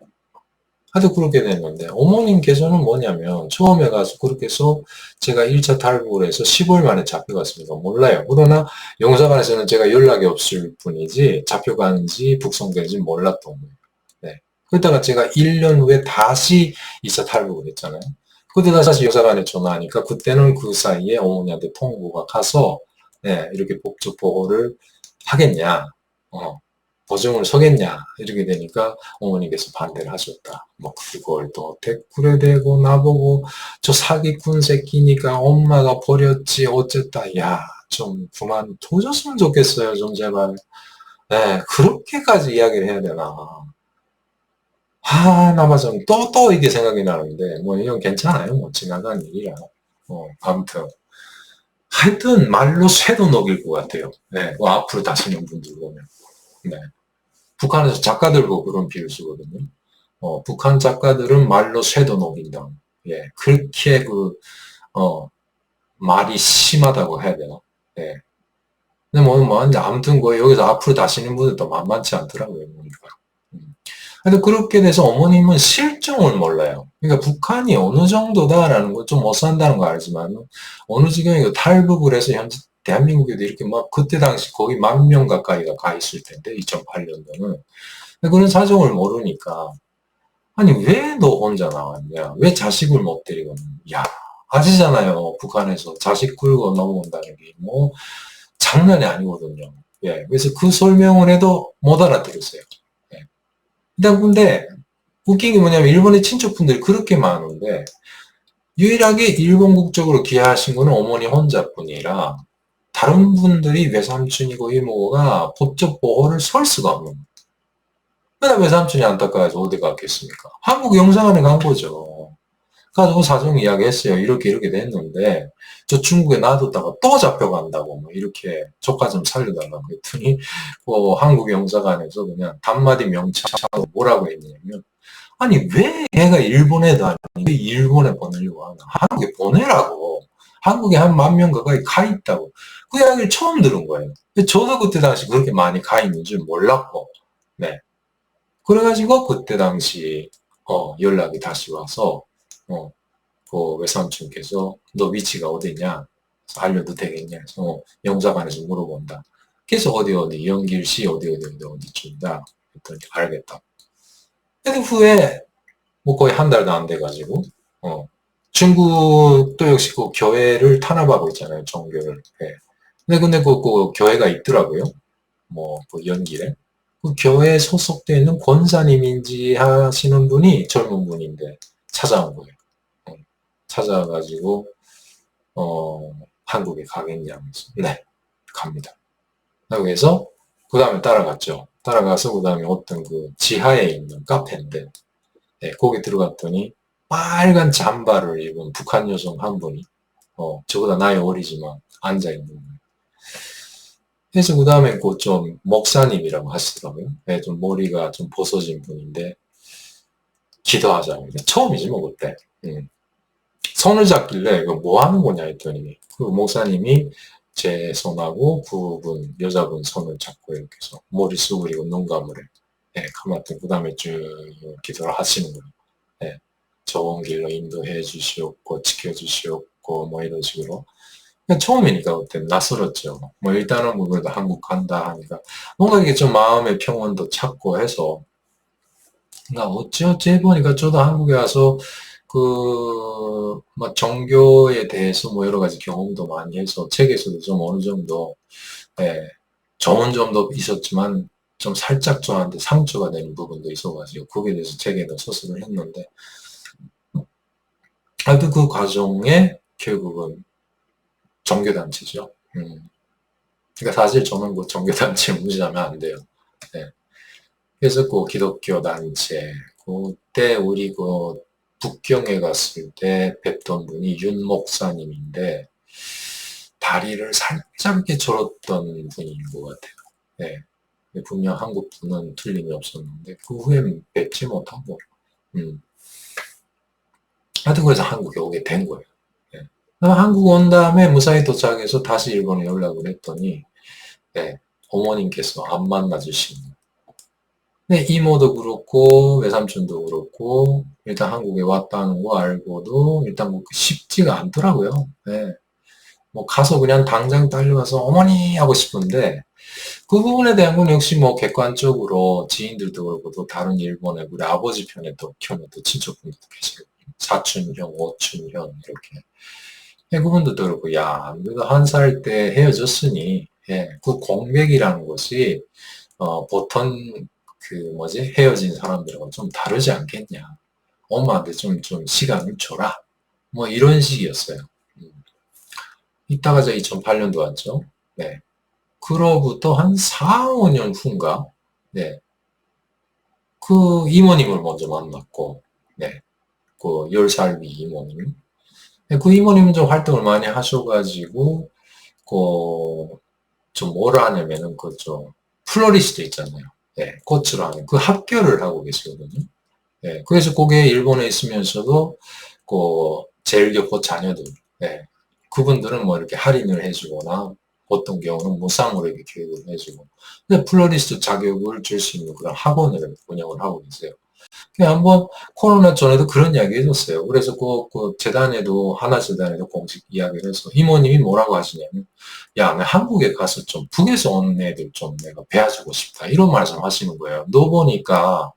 하도 그렇게 됐는데 어머님께서는 뭐냐면 처음에 가서 그렇게 해서 제가 1차 탈북을 해서 10월 만에 잡혀갔습니다. 몰라요. 그러나 영사관에서는 제가 연락이 없을 뿐이지 잡혀간지 북송된지 몰랐던 거예요. 네. 그러다가 제가 1년 후에 다시 2차 탈북을 했잖아요. 그때가 사실 영사관에 전화하니까 그때는 그 사이에 어머니한테 통보가 가서 네, 이렇게 법적 보호를 하겠냐, 보증을 서겠냐 이렇게 되니까 어머니께서 반대를 하셨다. 뭐 그걸 또 댓글에 대고 나보고 저 사기꾼 새끼니까 엄마가 버렸지 어쨌다. 야, 좀 그만둬줬으면 좋겠어요. 좀 제발. 네, 그렇게까지 이야기를 해야 되나. 나만 또 이게 생각이 나는데, 뭐, 이건 괜찮아요. 뭐, 지나간 일이라. 아무튼. 하여튼, 말로 쇠도 녹일 것 같아요. 네, 뭐 앞으로 다시는 분들 보면. 네. 북한에서 작가들 보고 그런 비유 쓰거든요. 북한 작가들은 말로 쇠도 녹인다. 예, 그렇게 말이 심하다고 해야 되나? 예. 근데 아무튼 여기서 앞으로 다시는 분들도 만만치 않더라고요, 보니까. 근데 그렇게 돼서 어머님은 실정을 몰라요. 그러니까 북한이 어느 정도다라는 걸 좀 못 산다는 거 알지만 어느 지경에 탈북을 해서 현재 대한민국에도 이렇게 막 그때 당시 거의 10,000명 가까이가 가 있을 텐데 2008년도는 그런 사정을 모르니까 아니 왜 너 혼자 나왔냐? 왜 자식을 못 데리고? 야 아시잖아요. 북한에서 자식 끌고 넘어온다는 게 뭐 장난이 아니거든요. 예, 그래서 그 설명을 해도 못 알아들었어요. 예. 일단 근데 웃긴 게 뭐냐면 일본의 친척분들이 그렇게 많은데 유일하게 일본 국적으로 귀화하신 거는 어머니 혼자뿐이라 다른 분들이 외삼촌이고 이모가 법적 보호를 설 수가 없는 거예요. 그다음 외삼촌이 안타까워서 어디 갔겠습니까? 한국 영사관에 간 거죠. 가지고 사정 이야기했어요. 이렇게 됐는데 저 중국에 놔뒀다가 또 잡혀간다고 뭐 이렇게 조카 좀 살려달라고 했더니 한국 영사관에서 그냥 단마디 명찰로 뭐라고 했냐면 아니 왜 애가 일본 애도 아니고 왜 일본에 보내려고 하나? 한국에 보내라고. 한국에 한 10,000명 가까이 가 있다고. 그 이야기를 처음 들은 거예요. 저도 그때 당시 그렇게 많이 가 있는 줄 몰랐고, 네. 그래가지고 그때 당시 연락이 다시 와서 그 외삼촌께서 너 위치가 어디냐? 알려도 되겠냐? 해서 영사관에서 물어본다. 그래서 어디 연길시 어디쯤이다. 했더니 알겠다. 근데 후에 뭐 거의 한 달도 안 돼가지고 중국도 역시 그 교회를 탄압하고 있잖아요. 종교를. 네. 근데 그 교회가 있더라고요. 그 연길에. 그 교회에 소속되어 있는 권사님인지 하시는 분이 젊은 분인데 찾아온 거예요. 찾아와가지고 한국에 가겠냐면서 네 갑니다. 그래서 그 다음에 따라갔죠. 따라가서 그 다음에 어떤 그 지하에 있는 카페인데 거기 들어갔더니 빨간 잠바를 입은 북한 여성 한 분이 저보다 나이 어리지만 앉아있는 거예요. 그래서 그 다음에 그 좀 목사님이라고 하시더라고요. 좀 머리가 좀 벗어진 분인데 기도하자고. 처음이지 뭐 그때. 손을 잡길래 이거 뭐 하는 거냐 했더니 그 목사님이 제 손하고 그분 여자분 손을 잡고 이렇게 해서 머리 숙이고 눈 감으래. 감았더니 그 다음에 쭉 기도를 하시는 거예요. 좋은 길로 인도해 주시옵고 지켜주시옵고 뭐 이런 식으로. 처음이니까 그때 낯설었죠. 뭐 일단은 뭐 그래도 한국 간다 하니까 뭔가 이게 좀 마음의 평온도 찾고 해서 그러니까 어찌어찌 해보니까 저도 한국에 와서 뭐 종교에 대해서 뭐 여러 가지 경험도 많이 해서 책에서도 좀 어느 정도 좋은 점도 있었지만 좀 살짝 저한테 상처가 되는 부분도 있어가지고 거기에 대해서 책에도 서술을 했는데 하여튼 그 과정에 결국은 종교단체죠. 그러니까 사실 저는 그 종교단체 무시하면 안 돼요. 네. 그래서 그 기독교 단체, 그때 우리 그 북경에 갔을 때 뵙던 분이 윤 목사님인데, 다리를 살짝 이렇게 절었던 분인 것 같아요. 네. 분명 한국 분은 틀림이 없었는데, 그 후엔 뵙지 못하고, 하여튼 그래서 한국에 오게 된 거예요. 네. 한국 온 다음에 무사히 도착해서 다시 일본에 연락을 했더니, 네, 어머님께서 안 만나주신 거예요. 네, 이모도 그렇고 외삼촌도 그렇고 일단 한국에 왔다는 거 알고도 일단 뭐 쉽지가 않더라고요. 네. 뭐 가서 그냥 당장 딸려가서 어머니 하고 싶은데 그 부분에 대한 건 역시 뭐 객관적으로 지인들도 그렇고 또 다른 일본의 우리 아버지 편에 또 친척분들도 계시고 사촌 형, 오촌 형 이렇게 예, 그분들도 그렇고 야, 너가 한 살 때 헤어졌으니 예, 그 공백이라는 것이 보통 그 뭐지 헤어진 사람들하고 좀 다르지 않겠냐. 엄마한테 좀 시간을 줘라. 뭐 이런 식이었어요. 이따가 저 2008년도 왔죠. 네. 그로부터 한 4, 5년 후인가? 네. 그 이모님을 먼저 만났고, 네. 그 10살 위 이모님. 네, 그 이모님은 좀 활동을 많이 하셔가지고, 좀 뭐라 하냐면은, 플로리스트 있잖아요. 네. 꽃으로 하는 그 학교를 하고 계시거든요. 네. 그래서 그게 일본에 있으면서도, 그, 제일 교포 자녀들, 네. 그분들은 뭐 이렇게 할인을 해주거나, 어떤 경우는 무상으로 이렇게 교육을 해주고, 근데 플로리스트 자격을 줄 수 있는 그런 학원을 운영을 하고 계세요. 한번 코로나 전에도 그런 이야기 해줬어요. 그래서 그 재단에도, 하나재단에도 공식 이야기를 해서 이모님이 뭐라고 하시냐면, 야, 나 한국에 가서 좀 북에서 온 애들 좀 내가 배워주고 싶다. 이런 말씀 하시는 거예요. 너 보니까,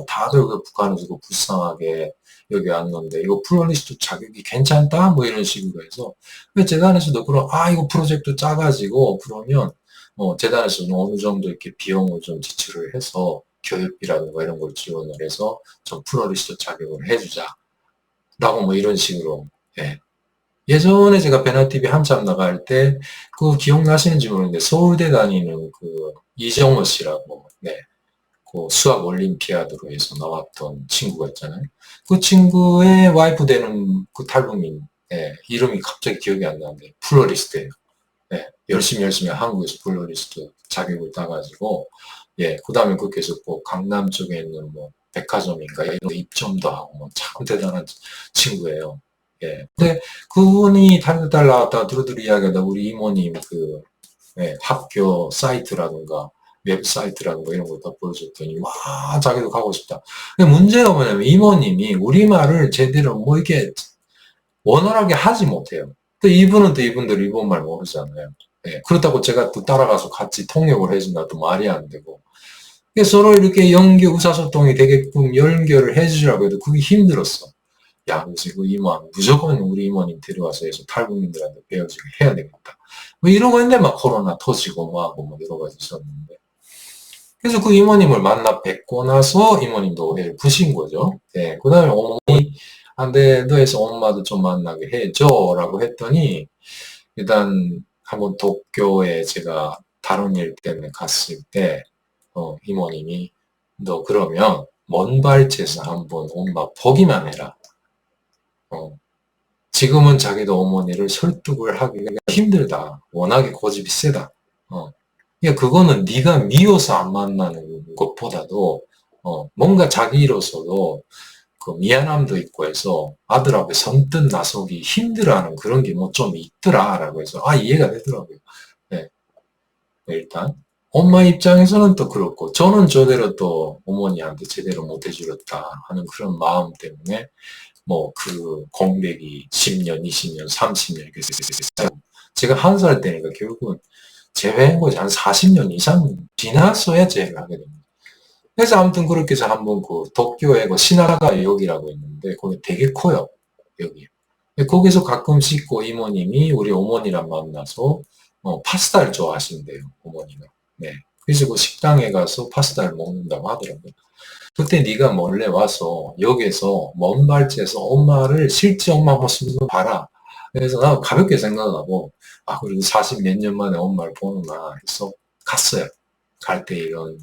다들 그 북한에서 그 불쌍하게 여기 왔는데, 이거 플로리스트 자격이 괜찮다? 뭐 이런 식으로 해서, 재단에서도 이거 프로젝트 짜가지고, 그러면, 재단에서는 어느 정도 이렇게 비용을 좀 지출을 해서, 교육비라든가 이런 걸 지원을 해서 좀 플로리스트 자격을 해주자. 라고 뭐 이런 식으로. 예. 예전에 제가 베나TV 한참 나갈 때, 기억나시는지 모르겠는데, 서울대 다니는 이정호 씨라고, 네. 수학 올림피아드로 해서 나왔던 친구가 있잖아요. 그 친구의 와이프 되는 그 탈북민, 예. 이름이 갑자기 기억이 안 나는데, 플로리스트예요. 예. 열심히 한국에서 플로리스트 자격을 따가지고, 예, 그 다음에 그렇게해서 강남 쪽에 있는 뭐 백화점인가 이런 데 입점도 하고 뭐 참 대단한 친구예요. 예. 근데 그분이 달달 나왔다가 두루두루 이야기하다 우리 이모님 예, 학교 사이트라든가 웹사이트라든가 이런 거 다 보여줬더니 와 자기도 가고 싶다. 근데 문제가 뭐냐면 이모님이 우리말을 제대로 뭐 이렇게 원활하게 하지 못해요. 또 이분은 또 이분들 일본말 모르잖아요. 예, 그렇다고 제가 또 따라가서 같이 통역을 해준다도 말이 안 되고. 서로 이렇게 의사소통이 되게끔 연결을 해주라고 해도 그게 힘들었어. 야, 그래서 그 이모, 무조건 우리 이모님 데려와서 해서 탈북민들한테 배워주게 해야 되겠다. 뭐 이러고 있는데 막 코로나 터지고 뭐 하고 뭐 여러 가지 있었는데. 그래서 그 이모님을 만나 뵙고 나서 이모님도 오해를 푸신 거죠. 네, 그 다음에 어머니, 안 돼, 너 해서 엄마도 좀 만나게 해줘. 라고 했더니, 일단 한번 도쿄에 제가 다른 일 때문에 갔을 때, 이모님이 너 그러면 먼 발치에서 한번 엄마 보기만 해라. 지금은 자기도 어머니를 설득을 하기가 힘들다. 워낙에 고집이 세다. 그러니까 그거는 네가 미워서 안 만나는 것보다도 뭔가 자기로서도 그 미안함도 있고 해서 아들 앞에 선뜻 나서기 힘들어하는 그런 게 뭐 좀 있더라라고 해서 이해가 되더라고요. 네. 일단 엄마 입장에서는 또 그렇고 저는 저대로 또 어머니한테 제대로 못 해주렸다 하는 그런 마음 때문에 뭐 공백이 10년, 20년, 30년 이렇게 제가 한 살 때니까 결국은 재회한 거지 한 40년 이상 지났어야 재회를 하게 됩니다. 그래서 아무튼 그렇게 해서 한번 도쿄에 시나가역이라고 있는데 거기 되게 커요. 여기. 거기서 가끔씩 이모님이 우리 어머니랑 만나서 파스타를 좋아하신대요. 어머니가. 네. 그래서 식당에 가서 파스타를 먹는다고 하더라고요. 그때 네가 몰래 와서 역에서 먼 발치에서 엄마를 실제 엄마 모습을 봐라. 그래서 나 가볍게 생각하고, 그래도 40 몇 년 만에 엄마를 보는구나 해서 갔어요. 갈 때 이런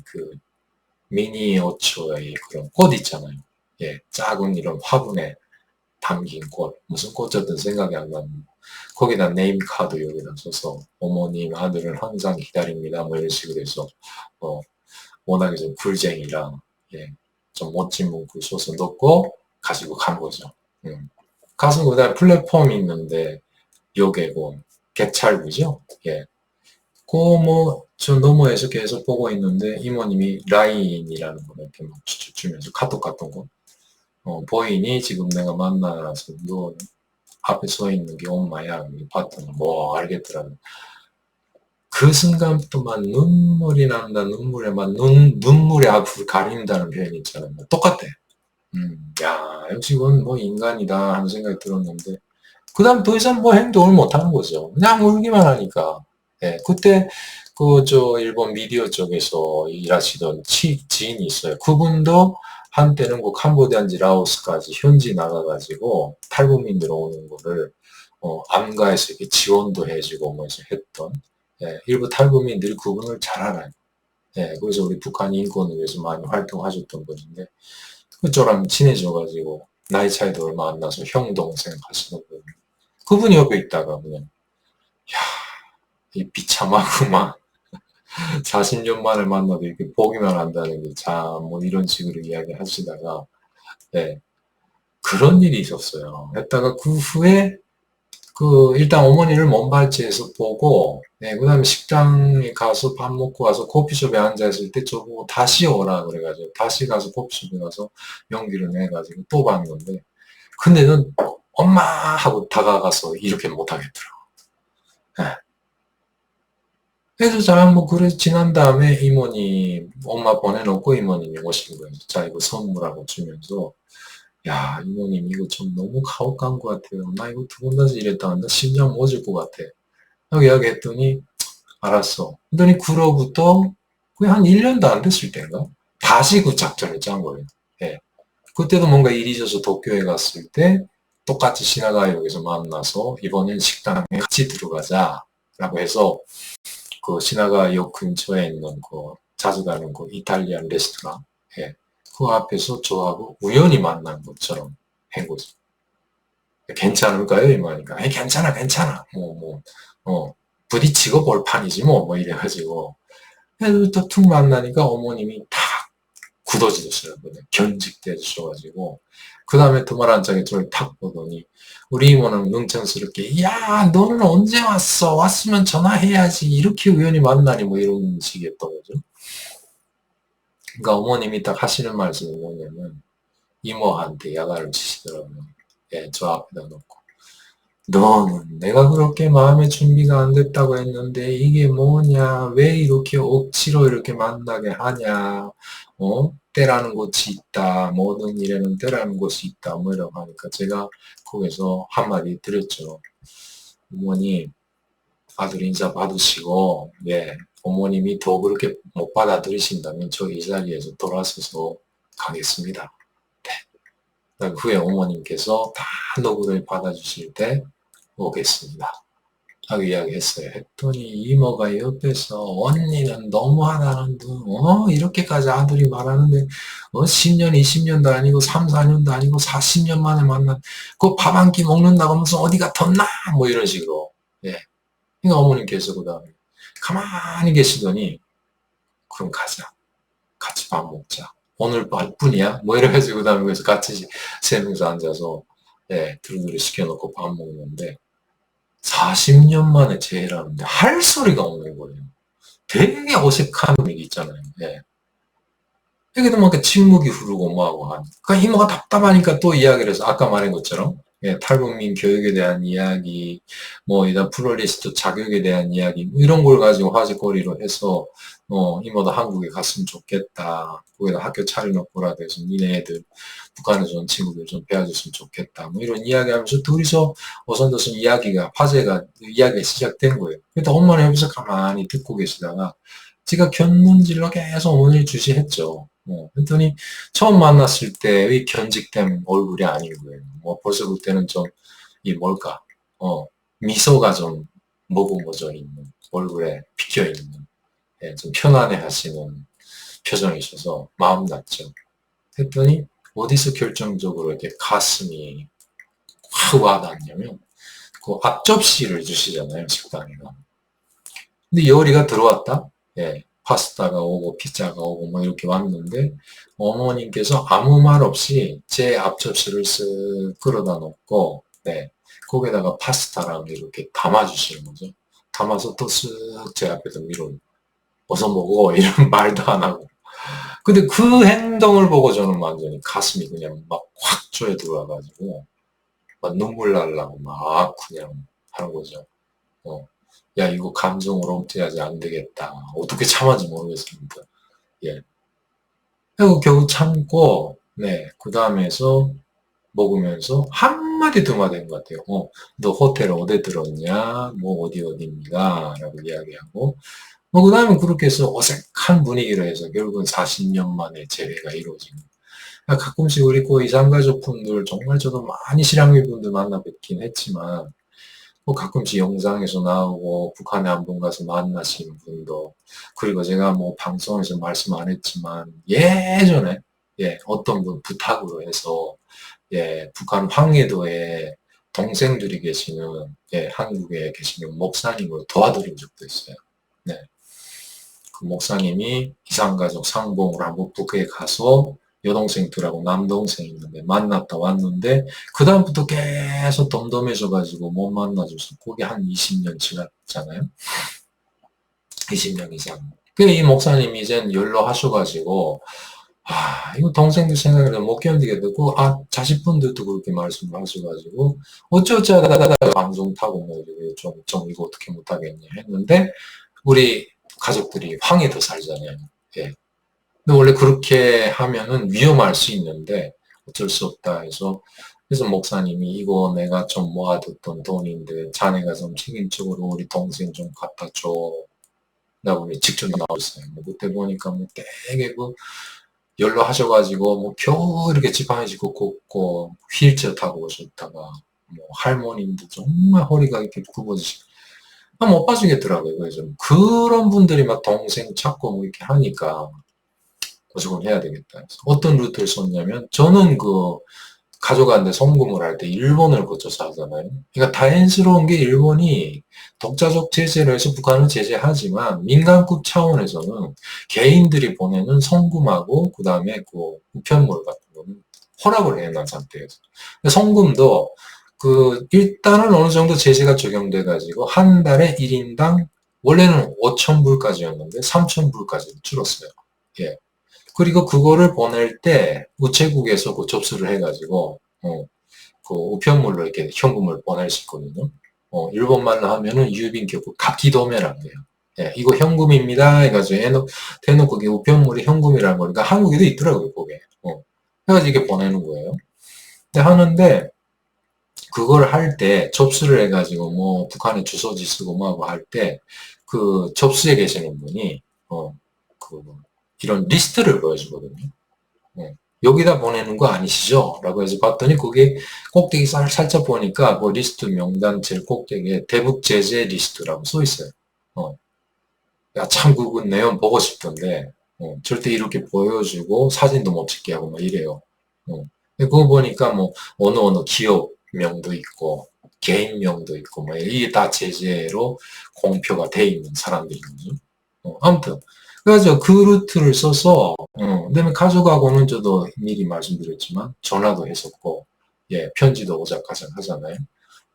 미니어처의 그런 꽃 있잖아요. 예, 작은 이런 화분에 담긴 꽃, 무슨 꽃이었든 생각이 안 나는. 거기다 네임카드 여기다 써서 어머님 아들은 항상 기다립니다. 뭐 이런 식으로 해서 워낙에 좀 굴쟁이라 예, 좀 멋진 문구 써서 넣고 가지고 간 거죠. 가서 그다음에 플랫폼이 있는데 요게고 개찰구죠. 예. 저 너머에서 계속 보고 있는데 이모님이 라인이라는 거 이렇게 막 주면서 카톡 같은 거. 보이니? 지금 내가 만나서 너 앞에 서 있는 게 엄마야. 봤더니 뭐 알겠더라고. 그 순간 또만 눈물이 난다. 눈물의 앞을 가린다는 표현이 있잖아요. 똑같아. 야, 역시 이건 뭐 인간이다 하는 생각이 들었는데, 그 다음 더 이상 뭐 행동을 못 하는 거죠. 그냥 울기만 하니까. 예, 그때 일본 미디어 쪽에서 일하시던 지인이 있어요. 그분도 한때는 캄보디아인지 라오스까지 현지 나가가지고 탈북민들 오는 거를 안가에서 이렇게 지원도 해주고 뭐 해서 했던 일부 탈북민들이 그분을 잘 알아요. 예, 그래서 우리 북한 인권을 위해서 많이 활동하셨던 분인데 그쪽랑 친해져가지고 나이 차이도 얼마 안 나서 형 동생 하시는 분. 그분이 옆에 있다가 그냥 야, 이 비참하구만. 40년 만에 만나도 이렇게 보기만 한다는 게 참 뭐 이런 식으로 이야기 하시다가 네, 그런 일이 있었어요. 했다가 그 후에 일단 어머니를 먼발치에서 보고 그 다음에 식당에 가서 밥 먹고 와서 커피숍에 앉아있을 때 저보고 다시 오라 그래가지고 다시 가서 커피숍에 가서 용기를 내가지고 또 봤는데 근데는 엄마 하고 다가가서 이렇게 못하겠더라고. 네. 그래서 자, 뭐, 그래, 지난 다음에 이모님, 엄마 보내놓고 이모님이 오신 거예요. 자, 이거 선물하고 주면서, 야, 이모님, 이거 좀 너무 가혹한 것 같아요. 나 이거 두 번 다시 이랬다. 나 심장 멎을 것 같아. 라고 이야기했더니, 알았어. 그랬더니, 그로부터, 거의 한 1년도 안 됐을 때인가? 다시 그 작전을 짠 거예요. 예. 그때도 뭔가 일이 있어서 도쿄에 갔을 때, 똑같이 시나가역에서 만나서, 이번엔 식당에 같이 들어가자. 라고 해서, 시나가역 근처에 있는 자주 가는 이탈리안 레스토랑, 예. 그 앞에서 저하고 우연히 만난 것처럼 한 거죠. 괜찮을까요? 이말이니까 괜찮아, 괜찮아. 부딪히고 볼 판이지 뭐 이래가지고. 그래서 또 툭 만나니까 어머님이 탁 굳어지셨어요. 견직돼 주셔가지고. 그 다음에 두 말 한 장에 저를 탁 보더니, 우리 이모는 능청스럽게, 야, 너는 언제 왔어? 왔으면 전화해야지. 이렇게 우연히 만나니, 뭐 이런 식이었던 거죠. 그러니까 어머님이 딱 하시는 말씀이 뭐냐면, 이모한테 야단을 치시더라고요. 예, 저 앞에다 놓고. 너는 내가 그렇게 마음의 준비가 안 됐다고 했는데 이게 뭐냐? 왜 이렇게 억지로 이렇게 만나게 하냐? 때라는 곳이 있다. 모든 일에는 때라는 곳이 있다. 뭐 이러고 하니까 제가 거기서 한마디 드렸죠. 어머님, 아들 인사 받으시고, 예, 어머님이 더 그렇게 못 받아들이신다면 저 이 자리에서 돌아서서 가겠습니다. 네. 그 후에 어머님께서 다 노고를 받아주실 때 오겠습니다. 하고 이야기했어요. 했더니 이모가 옆에서 언니는 너무하다는 둥, 이렇게까지 아들이 말하는데, 10년, 20년도 아니고 3, 4년도 아니고 40년 만에 만난, 그 밥 한 끼 먹는다고 하면서 어디가 덧나? 뭐 이런 식으로. 예. 그러니까 어머님께서 그 다음에 가만히 계시더니, 그럼 가자. 같이 밥 먹자. 오늘 밤뿐이야? 뭐 이래가지고 그 다음에 그래서 같이 세 명이서 앉아서, 예, 두루두루 시켜놓고 밥 먹는데, 40년 만에 재회라는데 할 소리가 없는 거예요. 되게 어색한 분위기 있잖아요. 예. 여기도 막 침묵이 흐르고 뭐하고 하니까 그러니까 이모가 답답하니까 또 이야기를 해서 아까 말한 것처럼 예, 탈북민 교육에 대한 이야기, 뭐 이런 플uralist 자격에 대한 이야기 뭐 이런 걸 가지고 화제거리로 해서 이모도 한국에 갔으면 좋겠다. 거기다 학교 차려놓고라도 해서 니네 애들 북한에서 온 친구들 좀 배워줬으면 좋겠다. 뭐 이런 이야기하면서 둘이서 어선도선 화제가 이야기가 시작된 거예요. 그러니까 엄마는 여기서 가만히 듣고 계시다가 제가 견눈질로 계속 어머니를 주시했죠. 그랬더니 처음 만났을 때의 견직된 얼굴이 아닌 거예요. 벌써 그때는 좀, 이 뭘까, 미소가 좀 머금어져 있는, 얼굴에 비켜 있는, 예, 좀 편안해 하시는 표정이셔서 마음 났죠. 했더니 어디서 결정적으로 이렇게 가슴이 확 와닿냐면 그 앞접시를 주시잖아요, 식당에가. 근데 요리가 들어왔다? 예, 파스타가 오고 피자가 오고 뭐 이렇게 왔는데 어머님께서 아무 말 없이 제 앞접시를 쓱 끌어다 놓고 네, 거기다가 파스타랑 이렇게 담아주시는 거죠. 담아서 또 쓱 제 앞에다 위로 어서 먹어 이런 말도 안 하고. 근데 그 행동을 보고 저는 완전히 가슴이 그냥 막 확 조여 들어와가지고 막 눈물 날라고 막 그냥 하는 거죠. 어. 야, 이거 감정으로 옮겨야지 안 되겠다. 어떻게 참았는지 모르겠습니다. 예. 그리고 겨우 참고, 네. 그 다음에서 먹으면서 한마디 두 마디 한것 같아요. 너 호텔 어디 들었냐? 뭐 어디 어디입니다. 라고 이야기하고. 뭐, 그 다음에 그렇게 해서 어색한 분위기로 해서 결국은 40년 만에 재회가 이루어진 가끔씩 우리 그 이산가족분들 정말 저도 많이 실향민 분들 만나 뵙긴 했지만 뭐 가끔씩 영상에서 나오고 북한에 한 번 가서 만나신 분도 그리고 제가 뭐 방송에서 말씀 안 했지만 예전에 예 어떤 분 부탁으로 해서 예 북한 황해도에 동생들이 계시는 예 한국에 계시는 목사님으로 도와드린 적도 있어요. 네. 그 목사님이 이산가족 상봉을 하고 북에 가서 여동생들하고 남동생이 있는데 만났다 왔는데 그 다음부터 계속 덤덤해져가지고 못 만나줘서 그게 한 20년 지났잖아요. 20년 이상. 이 목사님이 이젠 연로하셔가지고 이거 동생들 생각을 못 견디겠고 자식분들도 그렇게 말씀을 하셔가지고 어쩌다가 방송 타고 뭐 좀 이거 어떻게 못하겠냐 했는데 우리 가족들이 황해도 살잖아요. 예. 근데 원래 그렇게 하면은 위험할 수 있는데 어쩔 수 없다 해서 그래서 목사님이 이거 내가 좀 모아뒀던 돈인데 자네가 좀 책임적으로 우리 동생 좀 갖다 줘. 라고 직접 나왔어요. 뭐 그때 보니까 뭐 되게 그 연로하셔가지고 뭐 겨우 이렇게 지팡이 짚고 걷고 휠체어 타고 오셨다가 뭐 할머님도 정말 허리가 이렇게 굽어지시고 못 봐주겠더라고요. 그래서 그런 분들이 막 동생 찾고 뭐 이렇게 하니까 무조건 해야 되겠다. 그래서 어떤 루트를 썼냐면 저는 그 가져가는데 송금을 할 때 일본을 거쳐서 하잖아요. 그러니까 다행스러운 게 일본이 독자적 제재를 해서 북한을 제재하지만 민간급 차원에서는 개인들이 보내는 송금하고 그 다음에 그 우편물 같은 거는 허락을 해놓은 상태에서 송금도 그 일단은 어느 정도 제재가 적용돼 가지고 한 달에 1인당 원래는 5,000불까지였는데 3,000불까지 줄었어요. 예. 그리고 그거를 보낼 때 우체국에서 그 접수를 해가지고 그 우편물로 이렇게 현금을 보낼 수 있거든요. 일본말로 하면은 유빈격부 가키도메라고 해요. 예, 이거 현금입니다. 해가지고 대놓고 그게 우편물이 현금이라는 거니까 한국에도 있더라고요, 그게. 해가지고 이게 보내는 거예요. 근데 하는데 그걸 할 때 접수를 해가지고 뭐 북한에 주소지 쓰고 뭐 하고 할 때 그 접수에 계시는 분이 그 이런 리스트를 보여주거든요. 여기다 보내는 거 아니시죠? 라고 해서 봤더니 그게 꼭대기 살짝 보니까 그 리스트 명단 제일 꼭대기에 대북 제재 리스트라고 써 있어요. 야, 참 그거 내용 보고 싶던데 절대 이렇게 보여주고 사진도 못 찍게 하고 막 이래요. 그거 보니까 뭐 어느 기업명도 있고 개인명도 있고 뭐 이게 다 제재로 공표가 돼 있는 사람들인 거죠. 아무튼 그래서 그 루트를 써서 그다음에 가져가고는 저도 미리 말씀드렸지만 전화도 했었고 예 편지도 오작가작 하잖아요.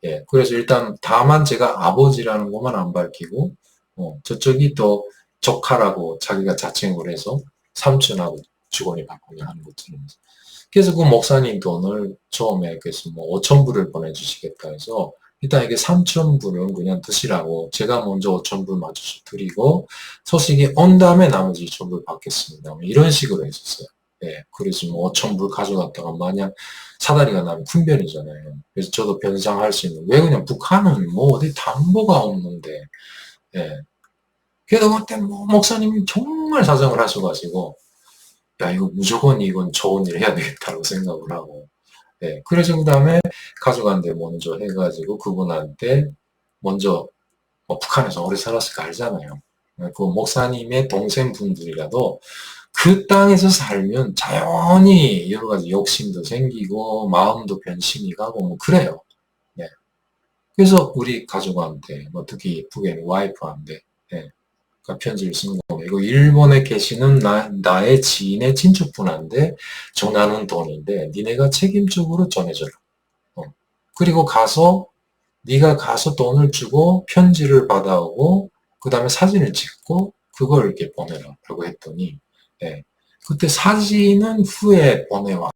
예 그래서 일단 다만 제가 아버지라는 것만 안 밝히고 저쪽이 또 조카라고 자기가 자칭을 해서 삼촌하고 주거니 받거니 하는 것처럼 그래서 그 목사님 돈을 처음에 그래서 뭐 5,000불을 보내주시겠다 해서 일단 이게 3,000불은 그냥 드시라고 제가 먼저 5,000불 맞춰서 드리고 소식이 온 다음에 나머지 2,000불 받겠습니다. 뭐 이런 식으로 했었어요. 예, 그래서 뭐 5,000불 가져갔다가 만약 사다리가 나면 큰변이잖아요. 그래서 저도 변상할 수 있는 왜 그냥 북한은 뭐 어디 담보가 없는데 예. 그래도 그때 뭐 목사님이 정말 사정을 하셔가지고 야 이거 무조건 이건 좋은 일 해야 되겠다고 생각을 하고 예. 그래서 그 다음에 가족한테 먼저 해가지고 그분한테 먼저 북한에서 오래 살았으니까 알잖아요. 그 목사님의 동생분들이라도 그 땅에서 살면 자연히 여러 가지 욕심도 생기고 마음도 변심이 가고 뭐 그래요. 네. 그래서 우리 가족한테 뭐 특히 북의 와이프한테 네. 그러니까 편지를 쓴 거고 이거 일본에 계시는 나의 지인의 친척분한테 전하는 돈인데 니네가 책임적으로 전해줘라. 그리고 네가 가서 돈을 주고 편지를 받아오고 그 다음에 사진을 찍고 그걸 이렇게 보내라고 했더니 예, 그때 사진은 후에 보내와.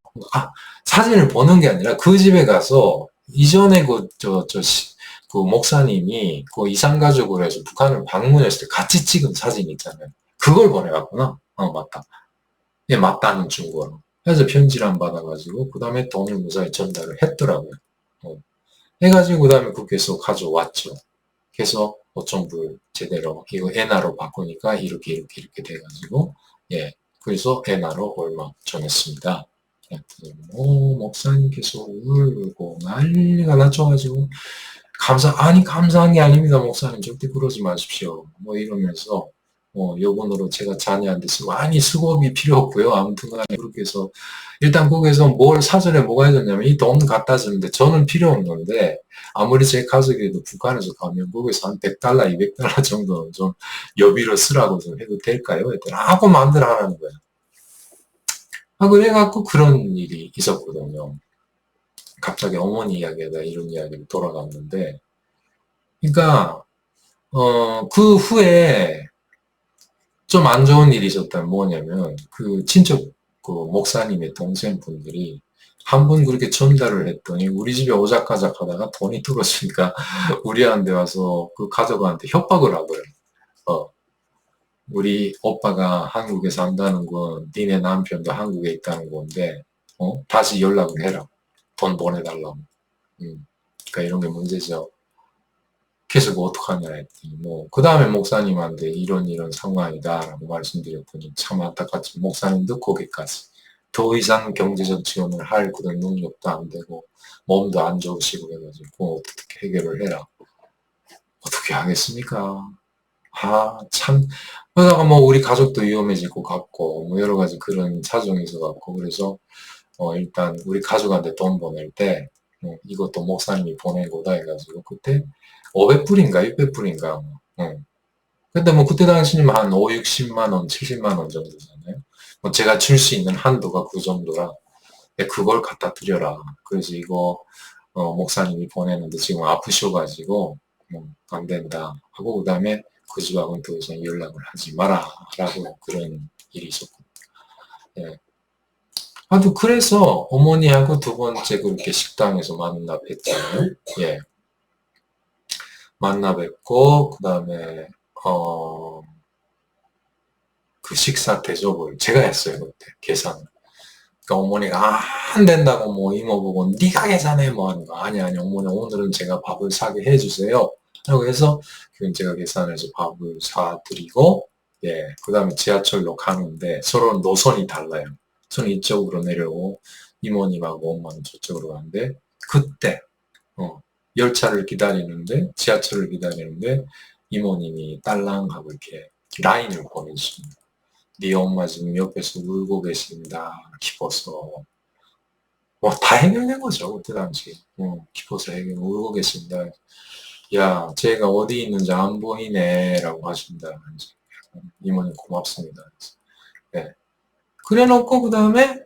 사진을 보는 게 아니라 그 집에 가서 이전에 그 목사님이 그 이산가족으로 해서 북한을 방문했을 때 같이 찍은 사진 있잖아요. 그걸 보내왔구나. 맞다. 예, 맞다는 증거로. 그래서 편지를 안 받아가지고 그 다음에 돈을 무사히 전달을 했더라고요. 해가지고 그 다음에 국회에서 가져왔죠. 그래서 어촌불 제대로 이거 엔화로 바꾸니까 이렇게 돼가지고 예 그래서 엔화로 얼마 전했습니다. 목사님께서 울고 난리가 났죠가지고 아니 감사한 게 아닙니다 목사님 절대 그러지 마십시오 뭐 이러면서 요번으로 제가 자녀한테 많이 수고비 필요 없고요 아무튼 간에 그렇게 해서 일단 거기서 뭘 사전에 뭐가 해줬냐면 이 돈 갖다 주는데 저는 필요 없는데 아무리 제 가족이라도 북한에서 가면 거기서 한 100달러, 200달러 정도는 좀 여비로 쓰라고 좀 해도 될까요? 했더니 하고 마음대로 하라는 거예요. 그래갖고 그런 일이 있었거든요. 갑자기 어머니 이야기에다 이런 이야기를 돌아갔는데 그러니까 그 후에 좀 안 좋은 일이 있었다면 뭐냐면 그 친척 그 목사님의 동생분들이 한 번 그렇게 전달을 했더니 우리 집에 오작가작 하다가 돈이 들었으니까 우리한테 와서 그 가족한테 협박을 하고요. 우리 오빠가 한국에 산다는 건 니네 남편도 한국에 있다는 건데 다시 연락을 해라. 돈 보내달라고. 그러니까 이런 게 문제죠. 계속 어떡하냐 했더니 그 다음에 목사님한테 이런 상황이다라고 말씀드렸더니 참 안타깝지 목사님도 거기까지 더 이상 경제적 지원을 할 그런 능력도 안 되고 몸도 안 좋으시고 해가지고 어떻게 해결을 해라. 어떻게 하겠습니까? 참 그러다가 우리 가족도 위험해질 것 같고 여러 가지 그런 사정이 있어갖고 그래서 일단 우리 가족한테 돈 보낼 때 이것도 목사님이 보낸 거다 해가지고 그때 500불인가 600불인가 근데 그때 당시면 한 5, 60만 원, 70만 원 정도잖아요. 제가 줄 수 있는 한도가 그 정도라 그걸 갖다 드려라. 그래서 이거 목사님이 보내는데 지금 아프셔가지고 안 된다 하고 그 다음에 그 집하고는 더 이상 연락을 하지 마라 라고 그런 일이 있었고 예. 그래서 어머니하고 두 번째 그렇게 식당에서 만나 뵀잖아요. 예. 만나 뵙고 그 다음에 그 식사 대접을 제가 했어요 그때 계산을. 그러니까 어머니가 안 된다고 이모 보고 네가 계산해 하는 거 아니 어머니 오늘은 제가 밥을 사게 해주세요. 라고 해서 제가 계산해서 밥을 사드리고 예, 그 다음에 지하철로 가는데 서로 노선이 달라요. 저는 이쪽으로 내려오고 이모님하고 엄마는 저쪽으로 가는데 그때 열차를 기다리는데 지하철을 기다리는데 이모님이 딸랑하고 이렇게 라인을 보내주십니다. 네 엄마 지금 옆에서 울고 계신다 기뻐서 다 해결된 거죠 그때 당시 기뻐서 울고 계신다 야 제가 어디 있는지 안 보이네 라고 하신다 이모님 고맙습니다 네. 그래 놓고 그 다음에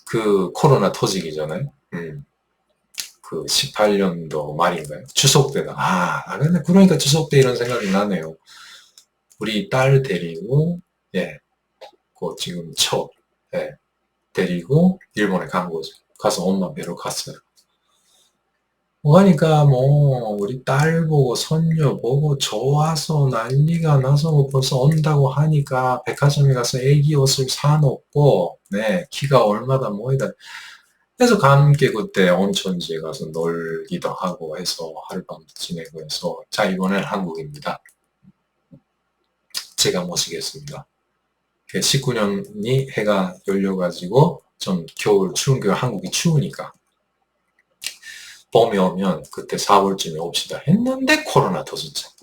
그 코로나 터지기 전에 그 18년도 말인가요? 추석 때가 근데 그러니까 추석 때 이런 생각이 나네요. 우리 딸 데리고 그 지금 데리고 일본에 간 거죠. 가서 엄마 뵈러 갔어요. 그러니까 우리 딸 보고 손녀 보고 좋아서 난리가 나서 벌써 온다고 하니까 백화점에 가서 애기 옷을 사놓고 키가 얼마다 뭐이다 그래서 함께 그때 온천지에 가서 놀기도 하고 해서 하룻밤도 지내고 해서 자 이번엔 한국입니다. 제가 모시겠습니다. 19년이 해가 열려가지고 좀 추운 겨울 한국이 추우니까 봄이 오면 그때 4월쯤에 옵시다 했는데 코로나 터졌잖아.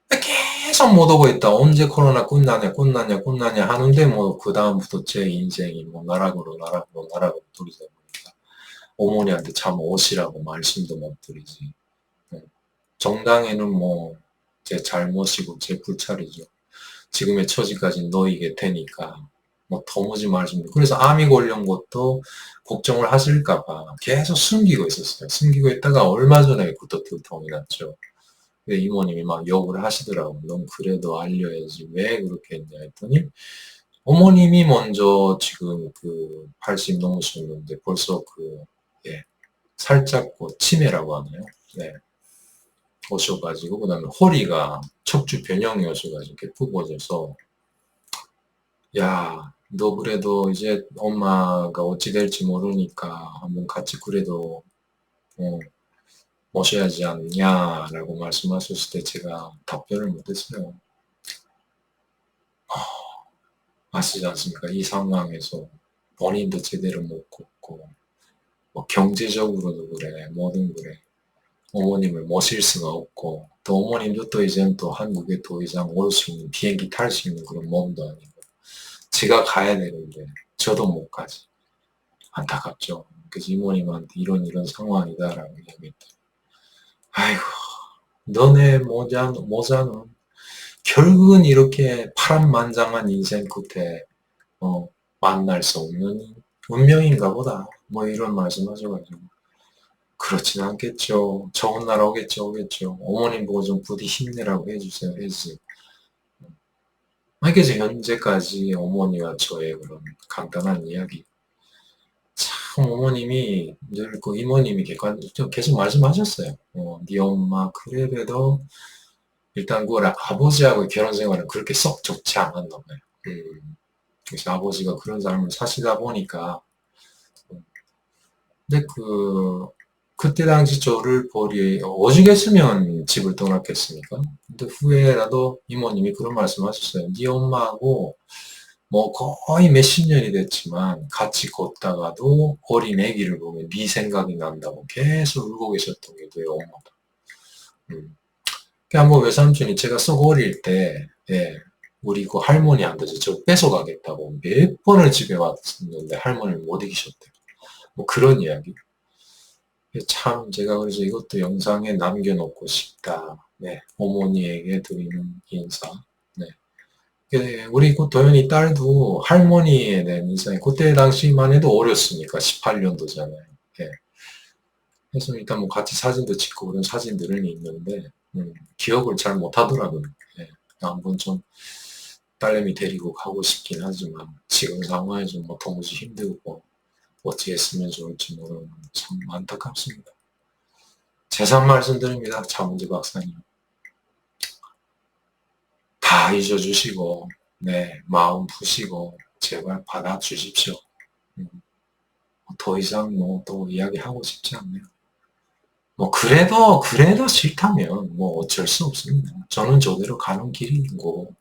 계속 못 오고 있다. 언제 코로나 끝나냐 하는데 뭐 그 다음부터 제 인생이 뭐 나락으로 돌리다 보니까 어머니한테 참 오시라고 말씀도 못 드리지. 정당에는 뭐 제 잘못이고 제 불찰이죠. 지금의 처지까지 놓이게 되니까 뭐 도무지 말씀. 그래서 암이 걸린 것도 걱정을 하실까봐 계속 숨기고 있었어요. 숨기고 있다가 얼마 전에 그것도 들통이 났죠. 이모님이 막 욕을 하시더라고요. 넌 그래도 알려야지. 왜 그렇게 했냐 했더니 어머님이 먼저 지금 80 넘으셨는데 벌써 예, 살짝 치매라고 하나요? 네. 오셔가지고 그다음에 허리가 척추 변형이 오셔가지고 이렇게 굽어져서 야, 너 그래도 이제 엄마가 어찌 될지 모르니까 한번 같이 그래도 모셔야지 않냐라고 말씀하셨을 때 제가 답변을 못했어요. 아시지 않습니까? 이 상황에서 본인도 제대로 못 걷고 뭐 경제적으로도 그래, 뭐든 그래. 어머님을 모실 수가 없고 또 어머님도 또 이제는 또 한국에 더 이상 올 수 있는 비행기 탈 수 있는 그런 몸도 아니고 제가 가야 되는데 저도 못 가지. 안타깝죠. 그래서 이모님한테 이런 상황이다라고 이야기했다. 아이고, 너네 모자는 결국은 이렇게 파란만장한 인생 끝에 만날 수 없는 운명인가 보다. 뭐 이런 말씀하셔가지고 그렇진 않겠죠. 좋은 날 오겠죠. 어머님 보고 좀 부디 힘내라고 해주세요. 해주세요. 그래서 현재까지 어머니와 저의 그런 간단한 이야기. 참 어머님이 늘 이모님이 계속 말씀하셨어요. 네 엄마 그래도 일단 아버지하고 결혼 생활은 그렇게 썩 좋지 않았나 봐요. 그래서 아버지가 그런 삶을 사시다 보니까 근데 그때 당시 저를 오죽했으면 집을 떠났겠습니까? 근데 후에라도 이모님이 그런 말씀 하셨어요. 네 엄마하고 뭐 거의 몇십 년이 됐지만 같이 걷다가도 어린 애기를 보면 네 생각이 난다고 계속 울고 계셨던 게 내 엄마다. 한번 외삼촌이 제가 썩 어릴 때 우리 할머니한테 저 뺏어가겠다고 몇 번을 집에 왔었는데 할머니를 못 이기셨대요. 뭐 그런 이야기. 참 제가 그래서 이것도 영상에 남겨놓고 싶다. 네, 어머니에게 드리는 인사. 네. 우리 도연이 딸도 할머니에 대한 인사에 그때 당시만 해도 어렸으니까 18년도잖아요. 네. 그래서 일단 뭐 같이 사진도 찍고 그런 사진들은 있는데 기억을 잘 못하더라고요. 네. 한번 좀 딸내미 데리고 가고 싶긴 하지만 지금 상황에서 뭐 도무지 힘들고 어떻게 했으면 좋을지 모르는 참 안타깝습니다. 재산 말씀드립니다. 차문지 박사님. 다 잊어주시고 마음 푸시고 제발 받아주십시오. 더 이상 뭐 또 이야기하고 싶지 않네요. 뭐 그래도 싫다면 뭐 어쩔 수 없습니다. 저는 저대로 가는 길이고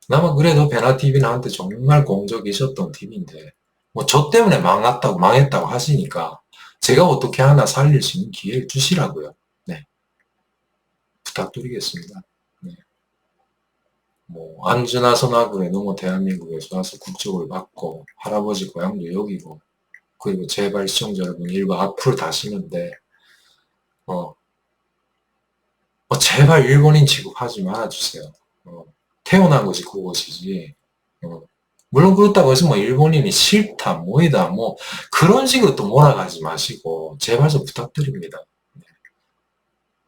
그나마 그래도 베나TV는 한테 정말 공적이셨던 팀인데 뭐 저 때문에 망했다고 하시니까 제가 어떻게 하나 살릴 수 있는 기회를 주시라고요. 네. 부탁드리겠습니다. 네. 뭐 안주나 선악그래도 뭐 대한민국에서 와서 국적을 받고 할아버지 고향도 여기고 그리고 제발 시청자 여러분 일부 앞으로 다시는데 제발 일본인 취급하지 말아주세요. 태어난 것이 그곳이지. 물론 그렇다고 해서 뭐 일본인이 싫다, 뭐이다, 뭐 그런 식으로 또 몰아가지 마시고 제발 좀 부탁드립니다.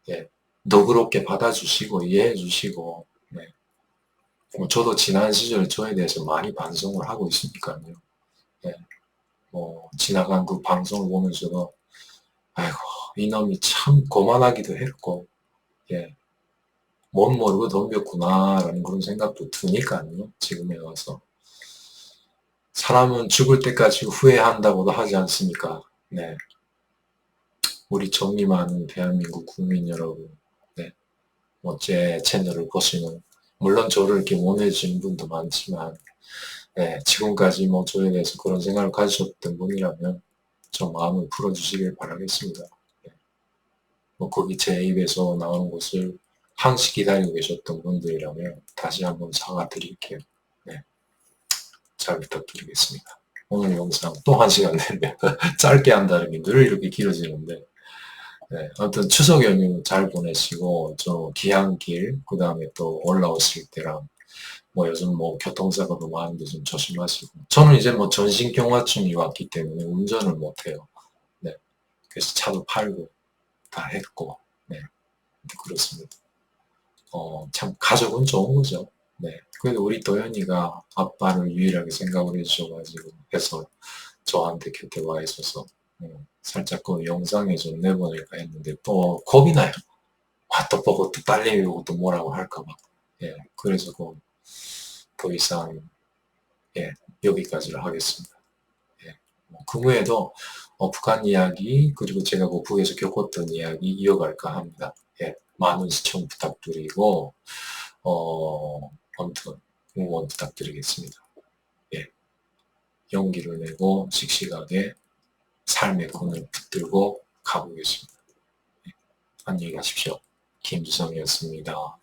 네. 너그럽게 받아주시고 이해해 주시고 뭐 저도 지난 시절 저에 대해서 많이 반성을 하고 있으니까요. 네. 뭐 지나간 그 방송을 보면서도 아이고 이놈이 참 거만하기도 했고 못 모르고 덤볐구나라는 그런 생각도 드니까요. 지금에 와서. 사람은 죽을 때까지 후회한다고도 하지 않습니까? 네. 우리 정리 많은 대한민국 국민 여러분, 제 채널을 보시는, 물론 저를 이렇게 원해주는 분도 많지만, 지금까지 뭐 저에 대해서 그런 생각을 가지셨던 분이라면, 좀 마음을 풀어주시길 바라겠습니다. 네. 뭐 거기 제 입에서 나오는 것을 항시 기다리고 계셨던 분들이라면 다시 한번 사과드릴게요. 네. 잘 부탁드리겠습니다. 오늘 영상 또 1시간 됐네요. 짧게 한다는 게 늘 이렇게 길어지는데, 네, 아무튼 추석 연휴 잘 보내시고, 좀 귀한 길, 그 다음에 또 올라오실 때랑, 뭐 요즘 뭐 교통사고도 많은데 좀 조심하시고. 저는 이제 뭐 전신경화증이 왔기 때문에 운전을 못해요. 네. 그래서 차도 팔고 다 했고, 네. 그렇습니다. 참 가족은 좋은 거죠. 네. 그래도 우리 도현이가 아빠를 유일하게 생각을 해주셔가지고 해서 저한테 곁에 와 있어서 살짝 그 영상에 좀 내보낼까 했는데 또 겁이 나요. 또 보고 또 딸내미 보고 또 뭐라고 할까봐. 예. 그래서 더 이상 예, 여기까지를 하겠습니다. 예. 그 외에도 북한 이야기 그리고 제가 그 북에서 겪었던 이야기 이어갈까 합니다. 예. 많은 시청 부탁드리고 아무튼 응원 부탁드리겠습니다. 예. 용기를 내고 씩씩하게 삶의 끈을 붙들고 가보겠습니다. 예. 안녕히 가십시오. 김주성이었습니다.